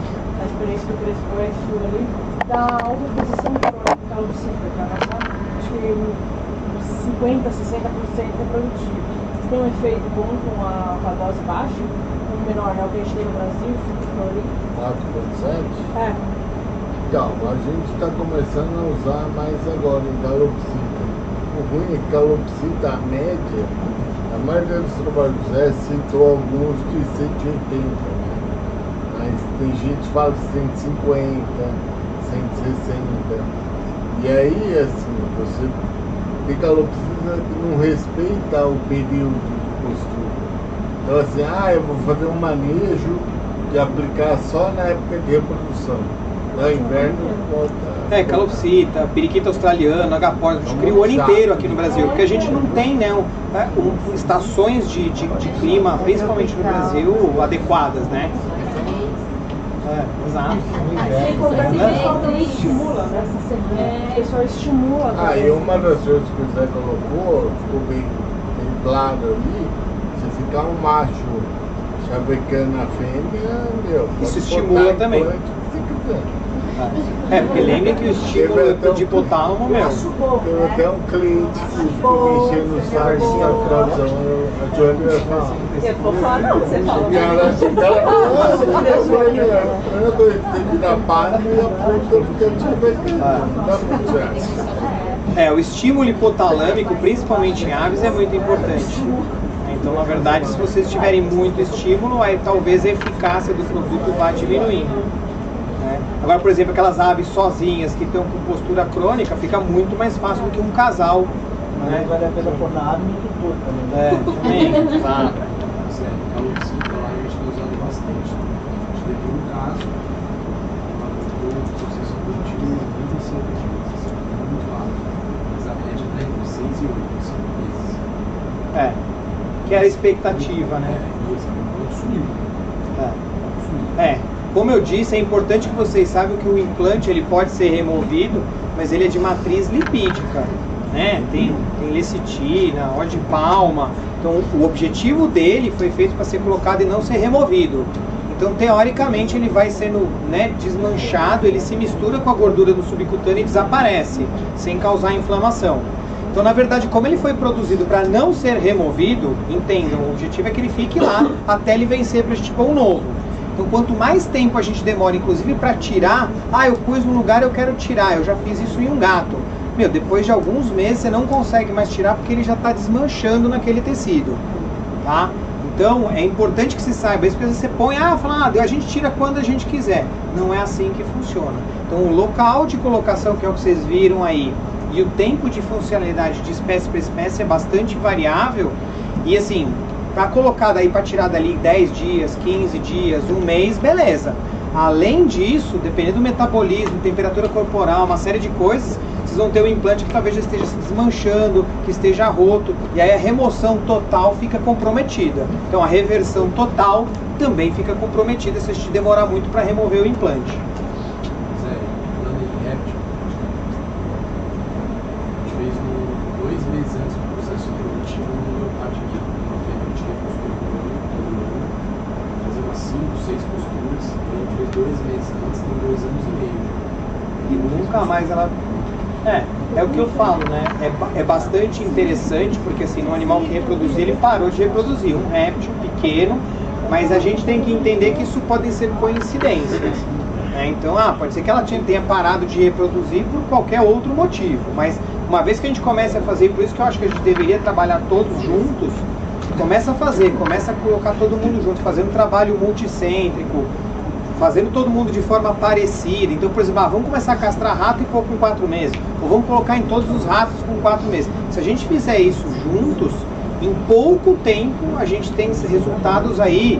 a experiência do Crespo ali, da autoposição crônica calcífica, acho que 50, 60% reprodutivo. Tem um efeito bom com a dose baixa, um menor, né? O que a gente tem no Brasil, ali. 4,7? Então, a gente está começando a usar mais agora em calopsita. O ruim é que calopsita, a média, a maioria dos trabalhos citou alguns de 180, né? Mas tem gente que fala de 150, 160. E aí, assim, você tem calopsita que não respeita o período de postura. Então, assim, eu vou fazer um manejo de aplicar só na época de reprodução. No inverno, bota. Calopsita, periquita australiana, agapós, a gente cria o ano inteiro aqui no Brasil, porque a gente não tem, né, estações de clima, principalmente no Brasil, adequadas, né? Exato. Estimula, né? O pessoal estimula. E uma das coisas que o Zé colocou, ficou bem claro ali, se ficar um macho chavecando a fêmea, isso estimula também. Porque lembre que o estímulo de hipotálamo, Teve até um cliente que ficou enchendo o saco da tradução. A Joana ia falar. Eu vou falar, não, você fala. Eu tenho que dar para e a ponta fica o estímulo hipotalâmico, principalmente em aves, é muito importante. Então, na verdade, se vocês tiverem muito estímulo, aí talvez a eficácia do produto vá diminuindo. Agora, por exemplo, aquelas aves sozinhas que estão com postura crônica, fica muito mais fácil do que um casal. Né? Vale a pena pôr na ave no tutor também. Também. Tá. Calopsita lá a gente está usando bastante. A gente teve um caso, o processo produtivo em 95 dias, muito alto, mas a média está entre 6 e 8, 5 meses. Que era a expectativa, né? Sumiu. Como eu disse, é importante que vocês saibam que o implante ele pode ser removido, mas ele é de matriz lipídica, né? Tem lecitina, óleo de palma. Então, o objetivo dele foi feito para ser colocado e não ser removido. Então, teoricamente, ele vai sendo, né, desmanchado, ele se mistura com a gordura do subcutâneo e desaparece, sem causar inflamação. Então, na verdade, como ele foi produzido para não ser removido, entendam, o objetivo é que ele fique lá até ele vencer para a gente pôr um novo. Então, quanto mais tempo a gente demora, inclusive para tirar, eu pus no lugar, eu quero tirar, eu já fiz isso em um gato. Meu, depois de alguns meses você não consegue mais tirar porque ele já está desmanchando naquele tecido, tá? Então, é importante que se saiba isso, porque você põe, fala, a gente tira quando a gente quiser. Não é assim que funciona. Então, o local de colocação, que é o que vocês viram aí, e o tempo de funcionalidade de espécie para espécie é bastante variável. E assim, para colocar daí, para tirar dali 10 dias, 15 dias, um mês, beleza. Além disso, dependendo do metabolismo, temperatura corporal, uma série de coisas, vocês vão ter um implante que talvez já esteja se desmanchando, que esteja roto, e aí a remoção total fica comprometida. Então a reversão total também fica comprometida se a gente demorar muito para remover o implante. Zé, falando em réptil, a gente fez 2 meses antes do processo introdutivo no meu parte aqui. A gente repostou fazer umas 5, 6 posturas, a gente fez 2 meses antes, tem 2 anos e meio. E nunca mais ela... É o que eu falo, né? É bastante interessante, porque assim, no animal que reproduzir, ele parou de reproduzir. Um réptil pequeno, mas a gente tem que entender que isso podem ser coincidências. Né? Então, pode ser que ela tenha parado de reproduzir por qualquer outro motivo, mas uma vez que a gente começa a fazer, por isso que eu acho que a gente deveria trabalhar todos juntos, começa a colocar todo mundo junto, fazendo um trabalho multicêntrico, fazendo todo mundo de forma parecida. Então, por exemplo, vamos começar a castrar rato e pôr com 4 meses. Ou vamos colocar em todos os ratos com 4 meses. Se a gente fizer isso juntos, em pouco tempo a gente tem resultados aí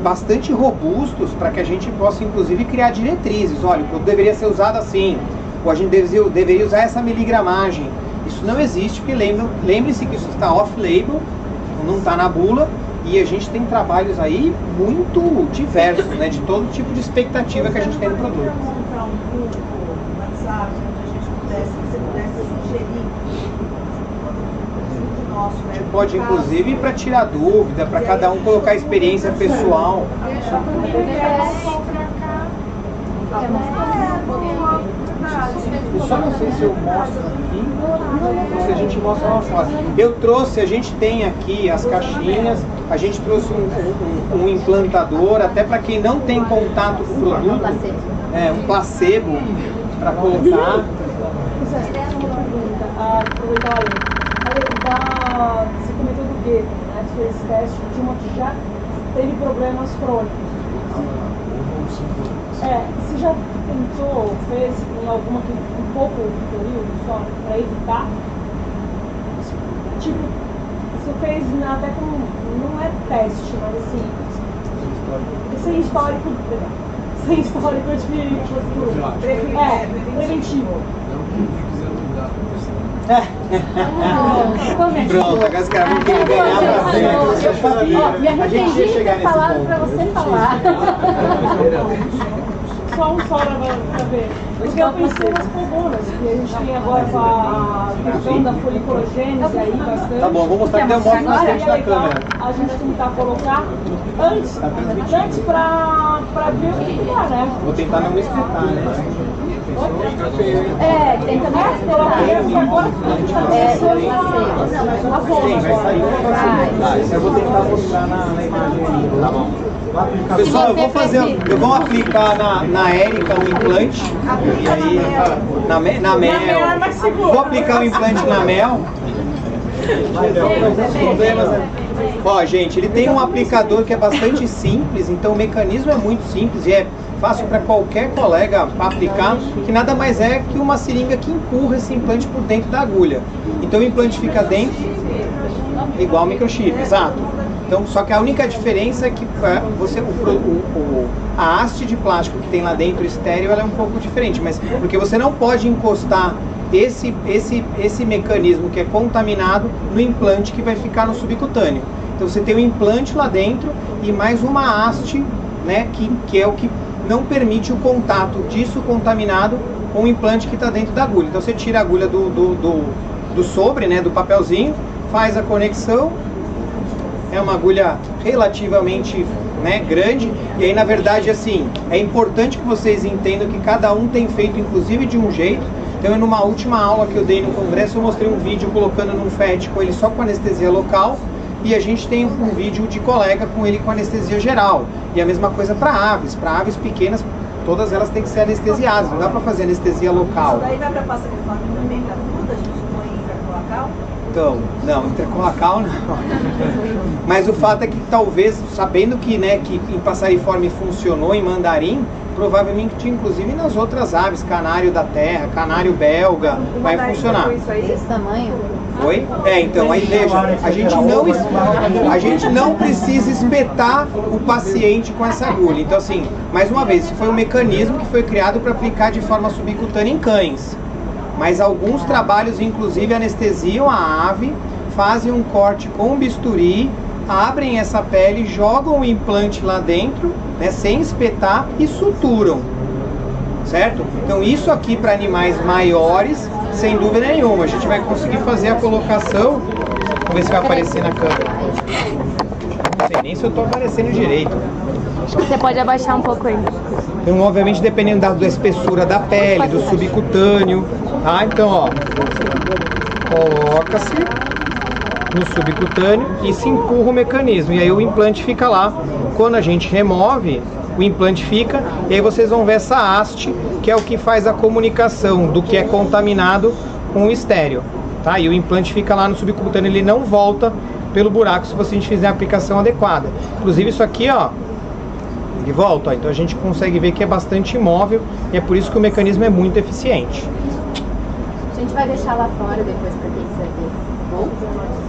bastante robustos para que a gente possa, inclusive, criar diretrizes. Olha, o produto deveria ser usado assim, ou a gente deveria usar essa miligramagem. Isso não existe, porque lembre-se que isso está off-label, não está na bula. E a gente tem trabalhos aí muito diversos, né, de todo tipo de expectativa que a gente tem no produto. Montar um grupo, WhatsApp, onde você pudesse sugerir nosso, né? A gente pode, inclusive, para tirar dúvida, para cada um colocar experiência pessoal. Eu só não sei se eu mostro aqui ou se a gente mostra uma foto. A gente tem aqui as caixinhas, a gente trouxe um implantador, até para quem não tem contato com o produto, um placebo para colocar. Você comentou do Gueto, né? Você fez teste de uma que já teve problemas crônicos. Você já tentou, fez em alguma que um pouco de período só, para evitar? Tipo, você fez até com, não é teste, mas assim, sem histórico de preventivo. Pronto, agora os caras vão querer ganhar pra frente, eu sabia. A gente ia chegar nesse ponto. Pra você falar. Só um só pra ver. Porque eu pensei nas colbunas, que a gente tem agora com a questão da foliculogênese aí bastante. Tá bom, vou mostrar que eu mostro na frente da câmera. A gente tentar colocar antes pra ver o que dá, né? Vou tentar não me espetar, né? Tenta não Eu vou tentar mostrar na imagem aí. Tá bom. Pessoal, eu vou aplicar na Érica o implante. E aí, na Mel. Vou aplicar o implante na Mel. Ó, gente, ele tem um aplicador que é bastante simples, então o mecanismo é muito simples e é fácil para qualquer colega aplicar, que nada mais é que uma seringa que empurra esse implante por dentro da agulha. Então o implante fica dentro, igual ao microchip, exato. Então, só que a única diferença é que a haste de plástico que tem lá dentro, estéreo, ela é um pouco diferente, mas porque você não pode encostar esse mecanismo que é contaminado no implante que vai ficar no subcutâneo. Então você tem um implante lá dentro e mais uma haste, né, que é o que não permite o contato disso contaminado com o implante que está dentro da agulha. Então você tira a agulha do sobre, né, do papelzinho, faz a conexão. É uma agulha relativamente né, grande, e aí na verdade assim, é importante que vocês entendam que cada um tem feito inclusive de um jeito. Então numa última aula que eu dei no congresso, eu mostrei um vídeo colocando num FET com ele só com anestesia local, e a gente tem um vídeo de colega com ele com anestesia geral. E a mesma coisa para aves pequenas, todas elas têm que ser anestesiadas, não dá para fazer anestesia local. Isso daí vai para pasta de forma também para tudo, a gente põe intracoacal? Então, não, intracoacal não. Mas o fato é que talvez, sabendo que, né, que em passariforme funcionou em mandarim, provavelmente inclusive nas outras aves, canário da terra, canário belga, vai funcionar. Desse tamanho? Oi? Então, aí veja, a gente não precisa espetar o paciente com essa agulha. Então assim, mais uma vez, isso foi um mecanismo que foi criado para aplicar de forma subcutânea em cães. Mas alguns trabalhos, inclusive, anestesiam a ave, fazem um corte com bisturi, abrem essa pele, jogam o implante lá dentro, né, sem espetar e suturam, certo? Então isso aqui para animais maiores, sem dúvida nenhuma, a gente vai conseguir fazer a colocação. Vamos ver se vai aparecer na câmera. Não sei nem se eu estou aparecendo direito. Você pode abaixar um pouco aí. Então, obviamente, dependendo da espessura da pele, do subcutâneo, tá? Então, ó, coloca-se no subcutâneo e se empurra o mecanismo. E aí o implante fica lá. Quando a gente remove, o implante fica, e aí vocês vão ver essa haste, que é o que faz a comunicação do que é contaminado com o estéreo, tá? E o implante fica lá no subcutâneo, ele não volta pelo buraco se a gente fizer a aplicação adequada. Inclusive isso aqui, ó, ele volta, ó, então a gente consegue ver que é bastante imóvel e é por isso que o mecanismo é muito eficiente. A gente vai deixar lá fora depois para quem quiser ver. Bom?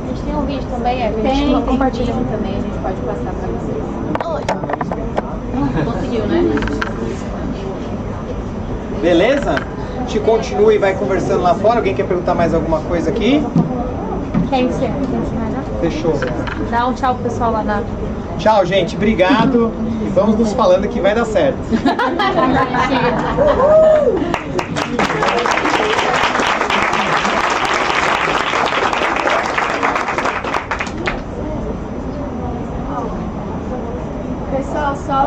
A gente tem um vídeo também, a gente Tem compartilha. vídeo também, a gente pode passar para vocês. Conseguiu, né? Beleza? A gente continua e vai conversando lá fora. Alguém quer perguntar mais alguma coisa aqui? Quer ensinar? Não? Fechou. Dá um tchau pro pessoal lá na... Tchau, gente. Obrigado. E vamos nos falando que vai dar certo. Pessoal, só